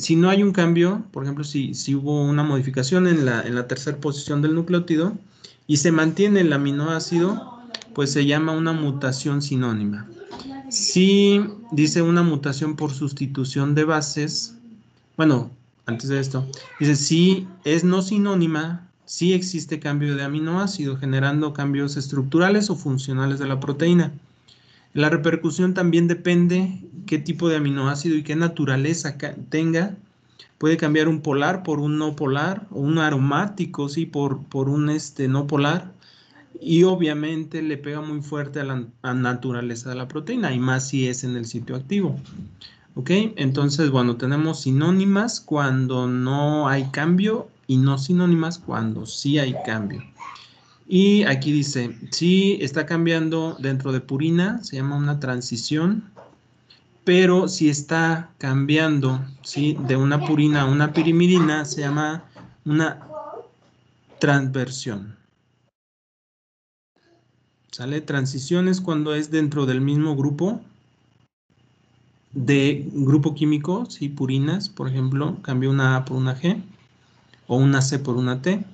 Si no hay un cambio, por ejemplo, si hubo una modificación en la tercera posición del nucleótido y se mantiene el aminoácido, pues se llama una mutación sinónima. Si dice una mutación por sustitución de bases, bueno, antes de esto, dice si es no sinónima, si existe cambio de aminoácido generando cambios estructurales o funcionales de la proteína. La repercusión también depende qué tipo de aminoácido y qué naturaleza tenga. Puede cambiar un polar por un no polar o un aromático, sí, por un no polar. Y obviamente le pega muy fuerte a la naturaleza de la proteína y más si es en el sitio activo. ¿Ok? Entonces, bueno, tenemos sinónimas cuando no hay cambio y no sinónimas cuando sí hay cambio. Y aquí dice, si está cambiando dentro de purina, se llama una transición, pero si está cambiando, ¿sí? De una purina a una pirimidina, se llama una transversión. ¿Sale? Transiciones cuando es dentro del mismo grupo, de grupo químico, ¿sí? Purinas, por ejemplo, cambia una A por una G, o una C por una T,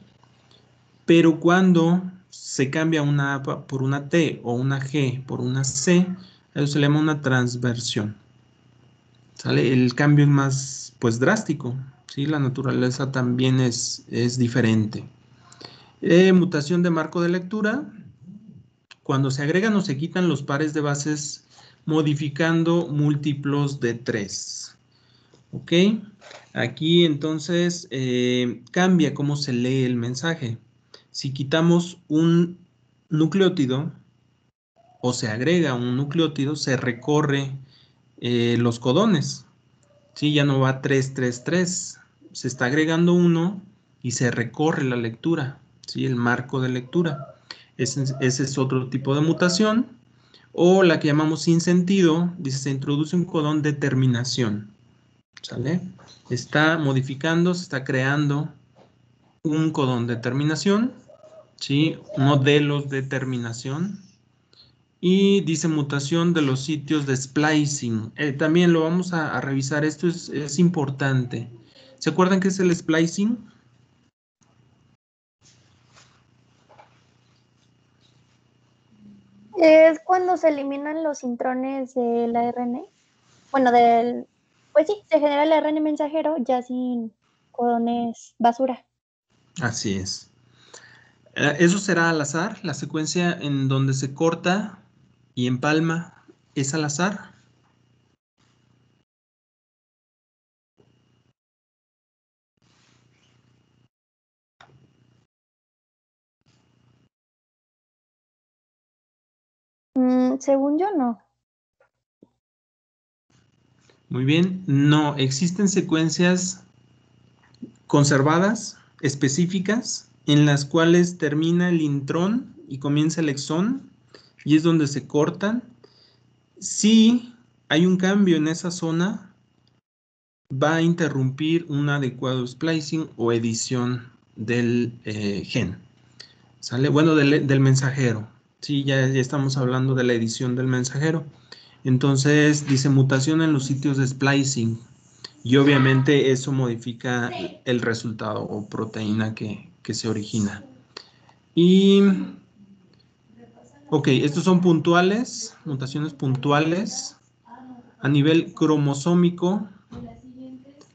pero cuando se cambia una A por una T o una G por una C, eso se le llama una transversión. ¿Sale? El cambio es más, pues, drástico, ¿sí? La naturaleza también es diferente. Mutación de marco de lectura, cuando se agregan o se quitan los pares de bases modificando múltiplos de 3. ¿Ok? Aquí entonces cambia cómo se lee el mensaje. Si quitamos un nucleótido o se agrega un nucleótido, se recorre los codones. ¿Sí? Ya no va 3, 3, 3. Se está agregando uno y se recorre la lectura, ¿sí? El marco de lectura. Ese es otro tipo de mutación. O la que llamamos sin sentido, dice, se introduce un codón de terminación. ¿Sale? Está modificando, se está creando un codón de terminación, ¿sí? Modelos de terminación. Y dice mutación de los sitios de splicing. También lo vamos a revisar, esto es importante. ¿Se acuerdan qué es el splicing? Es cuando se eliminan los intrones del ARN. Bueno, pues sí, se genera el ARN mensajero ya sin codones basura. Así es. Eso será al azar. La secuencia en donde se corta y empalma es al azar. Según yo, no. Muy bien. No, existen secuencias conservadas, específicas, en las cuales termina el intrón y comienza el exón, y es donde se cortan. Si hay un cambio en esa zona, va a interrumpir un adecuado splicing o edición del gen. ¿Sale? Bueno, del mensajero. Sí, ya estamos hablando de la edición del mensajero. Entonces, dice mutación en los sitios de splicing. Y obviamente eso modifica el resultado o proteína que se origina. Y, ok, estos son puntuales, mutaciones puntuales. A nivel cromosómico,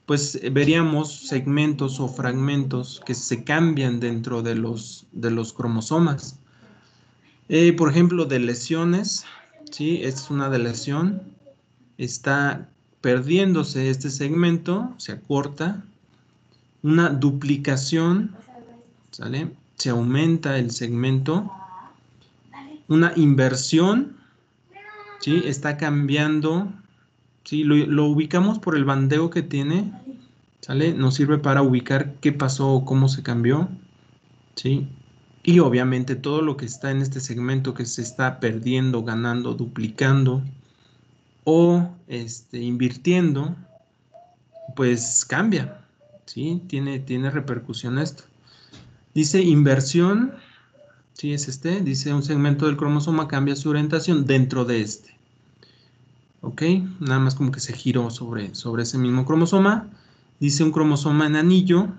pues veríamos segmentos o fragmentos que se cambian dentro de los cromosomas. Por ejemplo, de lesiones, ¿sí? Esta es una de lesión. Está perdiéndose este segmento, se acorta. Una duplicación, ¿sale? Se aumenta el segmento. Una inversión, ¿sí? Está cambiando, ¿sí? Lo ubicamos por el bandeo que tiene, ¿sale? Nos sirve para ubicar qué pasó o cómo se cambió, ¿sí? Y obviamente todo lo que está en este segmento que se está perdiendo, ganando, duplicando o invirtiendo, pues cambia, ¿sí? Tiene repercusión esto. Dice inversión, ¿sí es dice un segmento del cromosoma cambia su orientación dentro de este. ¿Ok? Nada más como que se giró sobre ese mismo cromosoma. Dice un cromosoma en anillo.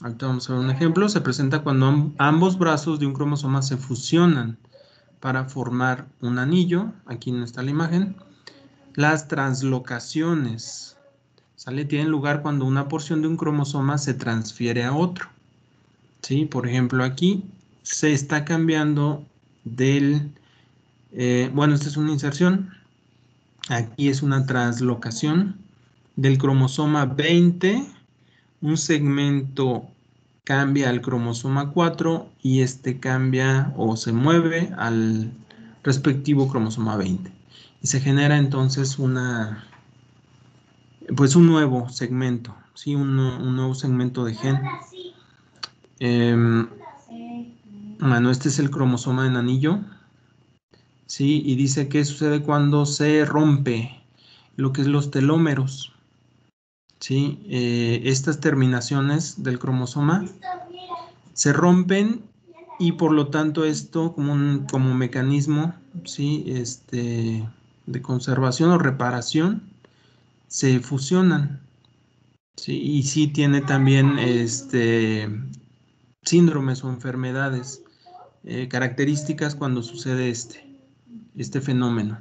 Ahorita vamos a ver un ejemplo. Se presenta cuando ambos brazos de un cromosoma se fusionan para formar un anillo. Aquí no está la imagen. Las translocaciones, ¿sale? Tienen lugar cuando una porción de un cromosoma se transfiere a otro. ¿Sí? Por ejemplo, aquí se está cambiando del... bueno, esta es una inserción. Aquí es una translocación del cromosoma 20. Un segmento cambia al cromosoma 4 y este cambia o se mueve al respectivo cromosoma 20. Y se genera entonces pues un nuevo segmento, ¿sí? Un nuevo segmento de gen. Bueno, este es el cromosoma en anillo. ¿Sí? Y dice qué sucede cuando se rompe lo que es los telómeros. ¿Sí? Estas terminaciones del cromosoma se rompen y por lo tanto esto como mecanismo, ¿sí? De conservación o reparación se fusionan. ¿Sí? Y sí tiene también síndromes o enfermedades características cuando sucede este fenómeno.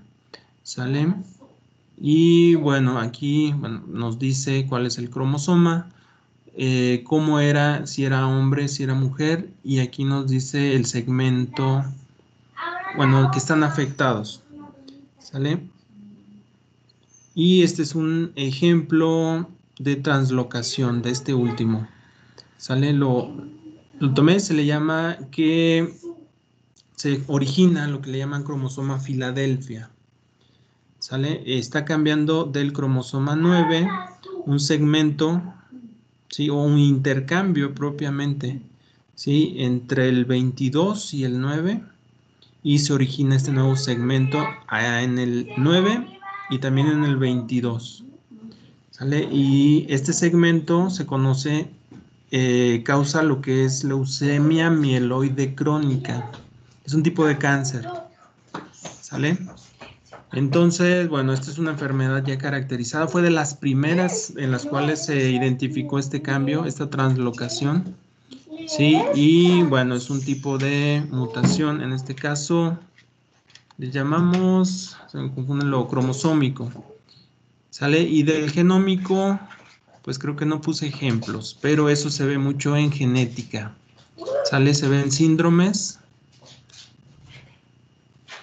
¿Sale? Y bueno, aquí nos dice cuál es el cromosoma, cómo era, si era hombre, si era mujer, y aquí nos dice el segmento, bueno, que están afectados. ¿Sale? Y este es un ejemplo de translocación de este último. ¿Sale? Lo tomé, se le llama que se origina lo que le llaman cromosoma Filadelfia. ¿Sale? Está cambiando del cromosoma 9 un segmento, ¿sí? O un intercambio propiamente, ¿sí? Entre el 22 y el 9 y se origina este nuevo segmento en el 9 y también en el 22. ¿Sale? Y este segmento se conoce, causa lo que es leucemia mieloide crónica. Es un tipo de cáncer. ¿Sale? Entonces, bueno, esta es una enfermedad ya caracterizada. Fue de las primeras en las cuales se identificó este cambio, esta translocación. Sí, y bueno, es un tipo de mutación. En este caso, le llamamos, se me confunde lo cromosómico. ¿Sale? Y del genómico, pues creo que no puse ejemplos, pero eso se ve mucho en genética. ¿Sale? Se ven síndromes.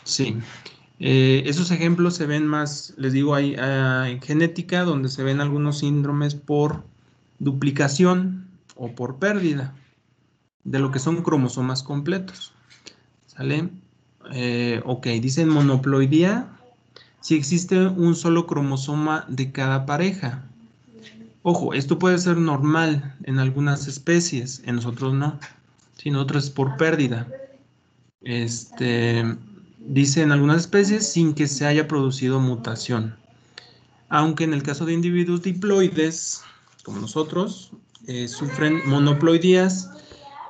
Sí. Esos ejemplos se ven más, les digo, hay en genética donde se ven algunos síndromes por duplicación o por pérdida de lo que son cromosomas completos. ¿Sale? Ok, dicen monoploidía. Si existe un solo cromosoma de cada pareja. Ojo, esto puede ser normal en algunas especies, en nosotros no. Si en otras es por pérdida. Dice en algunas especies sin que se haya producido mutación. Aunque en el caso de individuos diploides, como nosotros, sufren monoploidías,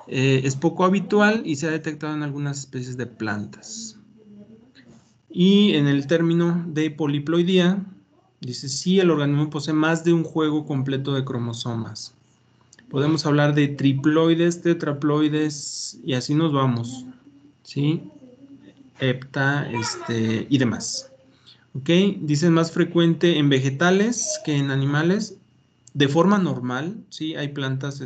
es poco habitual y se ha detectado en algunas especies de plantas. Y en el término de poliploidía, dice si el organismo posee más de un juego completo de cromosomas. Podemos hablar de triploides, tetraploides y así nos vamos. ¿Sí? Hepta, y demás. ¿Ok? Dicen más frecuente en vegetales que en animales. De forma normal, ¿sí? Hay plantas,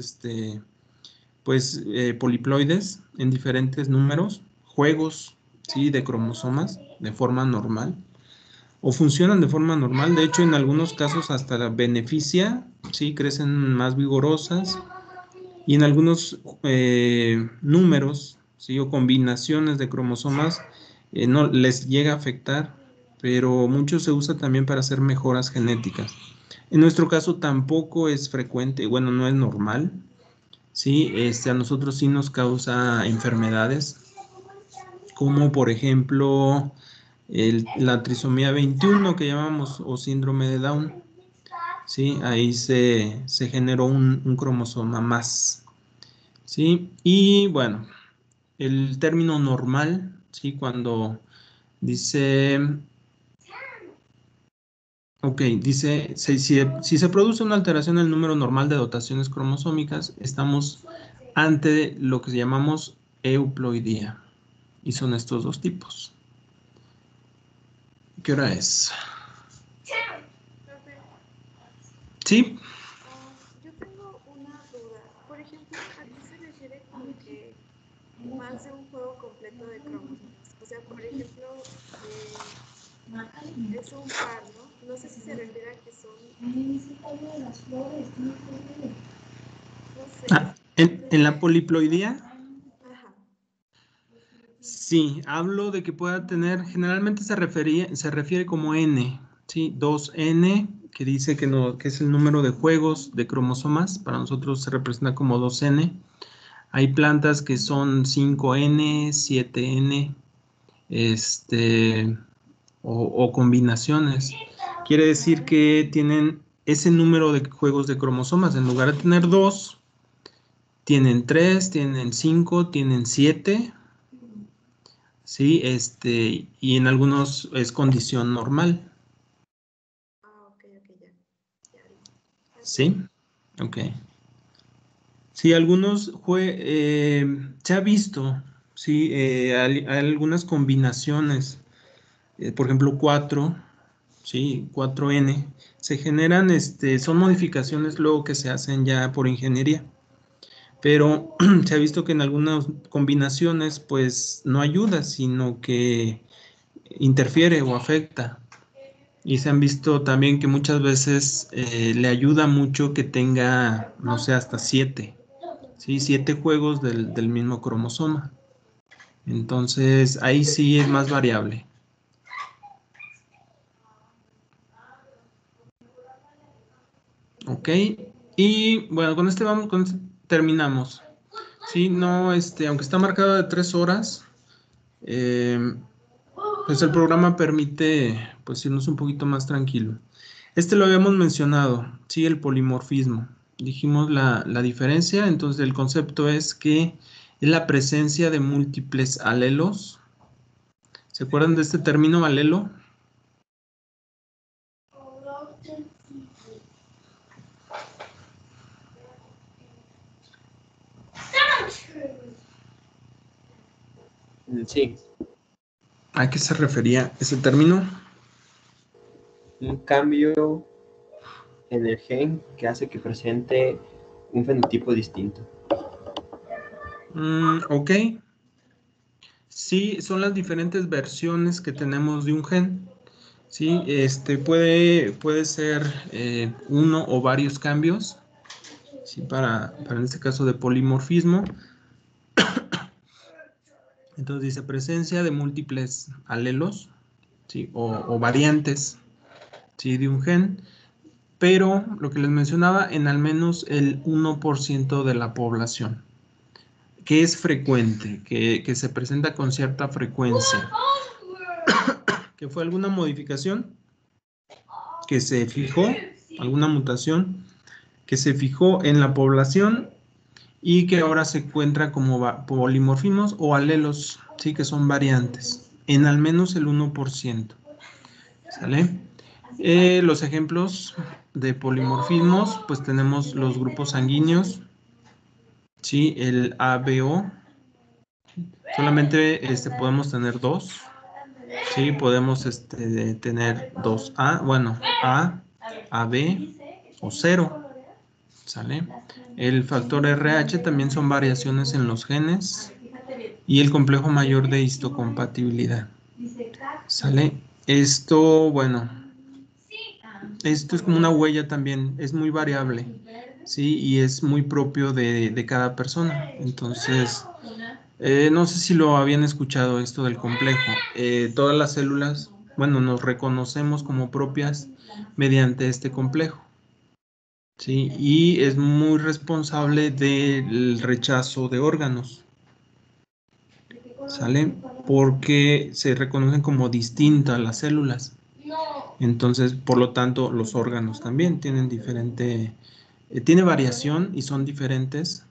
pues, poliploides en diferentes números, juegos, ¿sí? De cromosomas, de forma normal. O funcionan de forma normal. De hecho, en algunos casos hasta la beneficia, ¿sí? Crecen más vigorosas. Y en algunos números, ¿sí? O combinaciones de cromosomas, no les llega a afectar, pero mucho se usa también para hacer mejoras genéticas. En nuestro caso tampoco es frecuente, bueno, no es normal, Sí, a nosotros sí nos causa enfermedades, como por ejemplo la trisomía 21 que llamamos o síndrome de Down. Sí, ahí se generó un cromosoma más. Sí, y bueno, el término normal, sí, cuando dice, ok, dice, si se produce una alteración en el número normal de dotaciones cromosómicas, estamos ante lo que llamamos euploidía, y son estos dos tipos. ¿Qué hora es? Sí. Yo tengo una duda. Por ejemplo, ¿a qué se refiere con que más de un juego completo de cromosomas? O sea, por ejemplo, es un par, ¿no? No sé si se refiere a que son... No sé. ¿En la poliploidía? Ajá. Sí, hablo de que pueda tener, generalmente se refiere como N, ¿sí? 2N, que dice que es el número de juegos de cromosomas, para nosotros se representa como 2N. Hay plantas que son 5N, 7N, o combinaciones. Quiere decir que tienen ese número de juegos de cromosomas. En lugar de tener 2, tienen 3, tienen 5, tienen 7. Sí, y en algunos es condición normal. Ah, ok, ya. Sí, ok. Sí, algunos se ha visto, sí, hay algunas combinaciones, por ejemplo 4, sí, 4N, se generan, son modificaciones luego que se hacen ya por ingeniería, pero se ha visto que en algunas combinaciones pues no ayuda, sino que interfiere o afecta. Y se han visto también que muchas veces le ayuda mucho que tenga, no sé, hasta 7. Sí, 7 juegos del mismo cromosoma. Entonces, ahí sí es más variable. Ok. Y bueno, con este terminamos. Sí, no, aunque está marcado de 3 horas, pues el programa permite pues irnos un poquito más tranquilo. Lo habíamos mencionado, sí, el polimorfismo. Dijimos la diferencia, entonces el concepto es que es la presencia de múltiples alelos. ¿Se acuerdan de este término alelo? Sí, ¿A qué se refería ese término? un cambio en el gen que hace que presente un fenotipo distinto. Ok. Sí, son las diferentes versiones que tenemos de un gen. Sí, puede ser uno o varios cambios. Sí, para en este caso de polimorfismo. Entonces dice presencia de múltiples alelos, ¿sí? o variantes, ¿sí? de un gen, pero lo que les mencionaba, en al menos el 1% de la población, que es frecuente, que se presenta con cierta frecuencia, que fue alguna modificación que se fijó, alguna mutación que se fijó en la población y que ahora se encuentra como polimorfismos o alelos, ¿sí? que son variantes, en al menos el 1%. ¿Sale? Los ejemplos de polimorfismos, pues tenemos los grupos sanguíneos, ¿sí? El ABO, solamente podemos tener 2, ¿sí? Podemos tener 2A, bueno, A, AB o 0, ¿sale? El factor RH también son variaciones en los genes y el complejo mayor de histocompatibilidad, ¿sale? Bueno, esto es como una huella también, es muy variable, ¿sí? Y es muy propio de cada persona. Entonces, no sé si lo habían escuchado esto del complejo. Todas las células, bueno, nos reconocemos como propias mediante este complejo, ¿sí? Y es muy responsable del rechazo de órganos, ¿sale? Porque se reconocen como distintas las células. Entonces, por lo tanto, los órganos también tienen tiene variación y son diferentes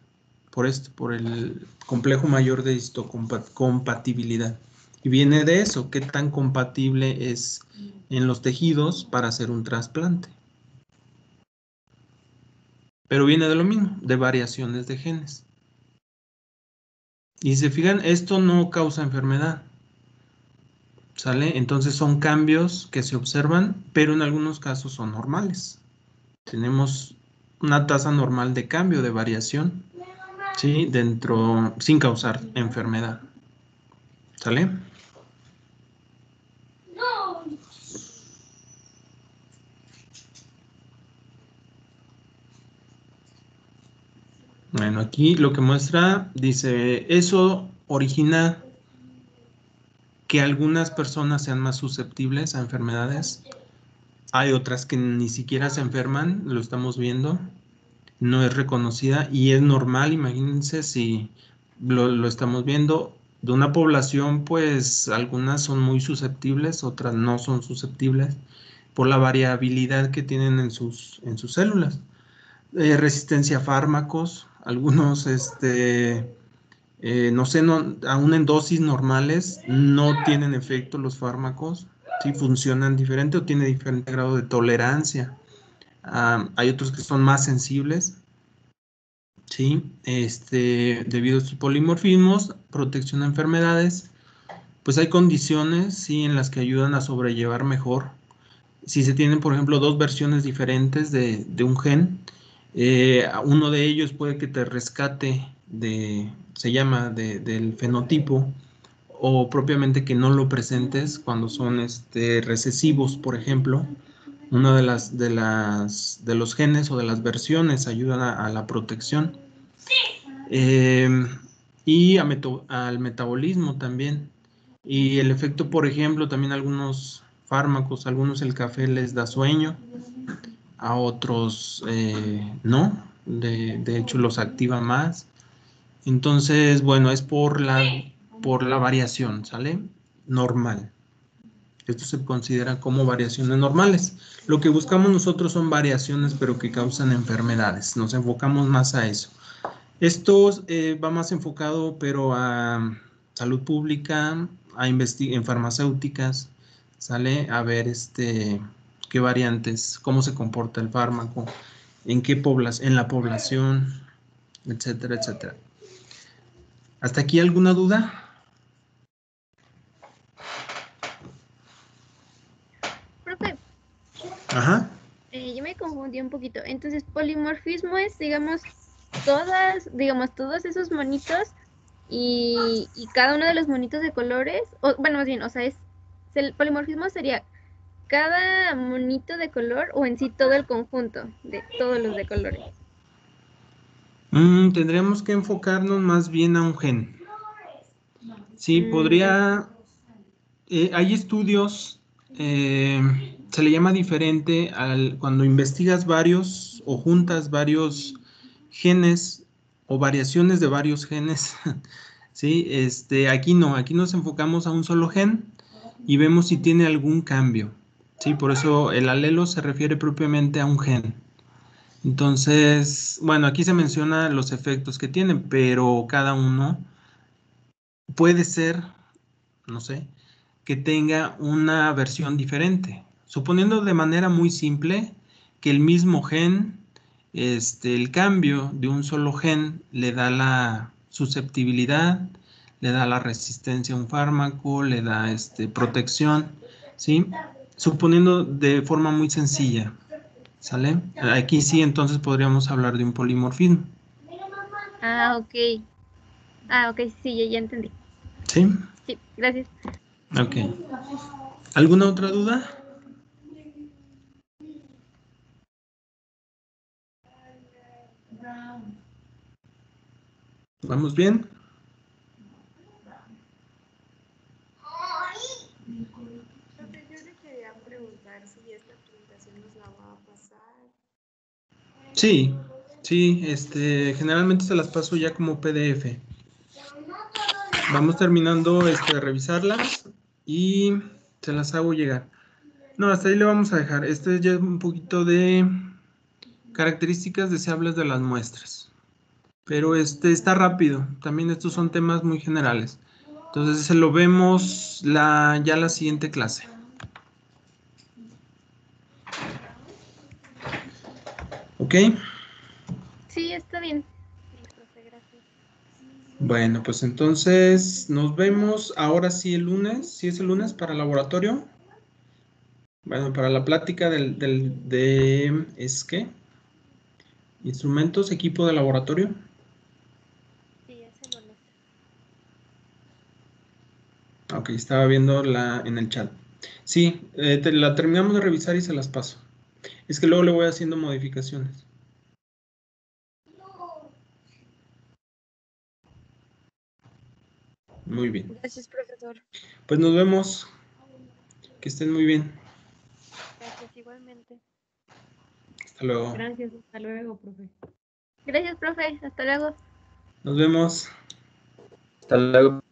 por esto, por el complejo mayor de histocompatibilidad. Y viene de eso, qué tan compatible es en los tejidos para hacer un trasplante. Pero viene de lo mismo, de variaciones de genes. Y si se fijan, esto no causa enfermedad, ¿sale? Entonces son cambios que se observan, pero en algunos casos son normales. Tenemos una tasa normal de cambio, de variación, ¿sí? Dentro, sin causar enfermedad, ¿sale? Bueno, aquí lo que muestra, dice, eso origina que algunas personas sean más susceptibles a enfermedades. Hay otras que ni siquiera se enferman, lo estamos viendo, no es reconocida y es normal, imagínense si lo estamos viendo. De una población, pues algunas son muy susceptibles, otras no son susceptibles por la variabilidad que tienen en sus células. Resistencia a fármacos, algunos, no sé, aún en dosis normales no tienen efecto los fármacos, sí funcionan diferente o tienen diferente grado de tolerancia. Hay otros que son más sensibles, sí, debido a estos polimorfismos, protección a enfermedades, pues hay condiciones, sí, en las que ayudan a sobrellevar mejor. Si se tienen, por ejemplo, dos versiones diferentes de un gen, uno de ellos puede que te rescate se llama del fenotipo, o propiamente que no lo presentes cuando son recesivos, por ejemplo. Una de los genes o de las versiones ayudan a la protección. Y al metabolismo también. Y el efecto, por ejemplo, también algunos fármacos, algunos el café les da sueño, a otros no, de hecho los activa más. Entonces, bueno, es por la variación, ¿sale? Normal. Esto se considera como variaciones normales. Lo que buscamos nosotros son variaciones, pero que causan enfermedades. Nos enfocamos más a eso. Esto va más enfocado, pero a salud pública, en farmacéuticas, ¿sale? A ver qué variantes, cómo se comporta el fármaco, en la población, etcétera, etcétera. ¿Hasta aquí alguna duda? Profe, Ajá. yo me confundí un poquito. Entonces, polimorfismo es, digamos, todos esos monitos y cada uno de los monitos de colores, bueno, más bien, o sea, el polimorfismo sería cada monito de color o en sí todo el conjunto de todos los de colores. Tendríamos que enfocarnos más bien a un gen. Sí, hay estudios, se le llama diferente cuando investigas varios o juntas varios genes o variaciones de varios genes. Sí, aquí no, aquí nos enfocamos a un solo gen y vemos si tiene algún cambio. Sí, por eso el alelo se refiere propiamente a un gen. Entonces, bueno, aquí se menciona los efectos que tienen, pero cada uno puede ser, no sé, que tenga una versión diferente. Suponiendo de manera muy simple que el mismo gen, el cambio de un solo gen le da la susceptibilidad, le da la resistencia a un fármaco, le da protección, ¿sí? Suponiendo de forma muy sencilla, ¿sale? Aquí sí, entonces podríamos hablar de un polimorfismo. Ok. Ok, sí, ya entendí. ¿Sí? Sí, gracias. Ok. ¿Alguna otra duda? ¿Vamos bien? Profe, yo le quería preguntar si esta presentación nos la va a pasar Sí, sí, generalmente se las paso ya como PDF. Vamos terminando de revisarlas y se las hago llegar. No, hasta ahí le vamos a dejar. Este es ya un poquito de características deseables de las muestras. Pero está rápido. También estos son temas muy generales. Entonces se lo vemos ya la siguiente clase. ¿Ok? Sí, está bien. Sí, profe, gracias. Bueno, pues entonces nos vemos ahora sí el lunes. ¿Sí es el lunes para el laboratorio? Bueno, para la plática ¿es qué? Instrumentos, equipo de laboratorio. Sí, es el lunes. Ok, estaba viendo en el chat. Sí, la terminamos de revisar y se las paso. Es que luego le voy haciendo modificaciones. Muy bien. Gracias, profesor. Pues nos vemos. Que estén muy bien. Gracias, igualmente. Hasta luego. Gracias, hasta luego, profe. Gracias, profe. Hasta luego. Nos vemos. Hasta luego.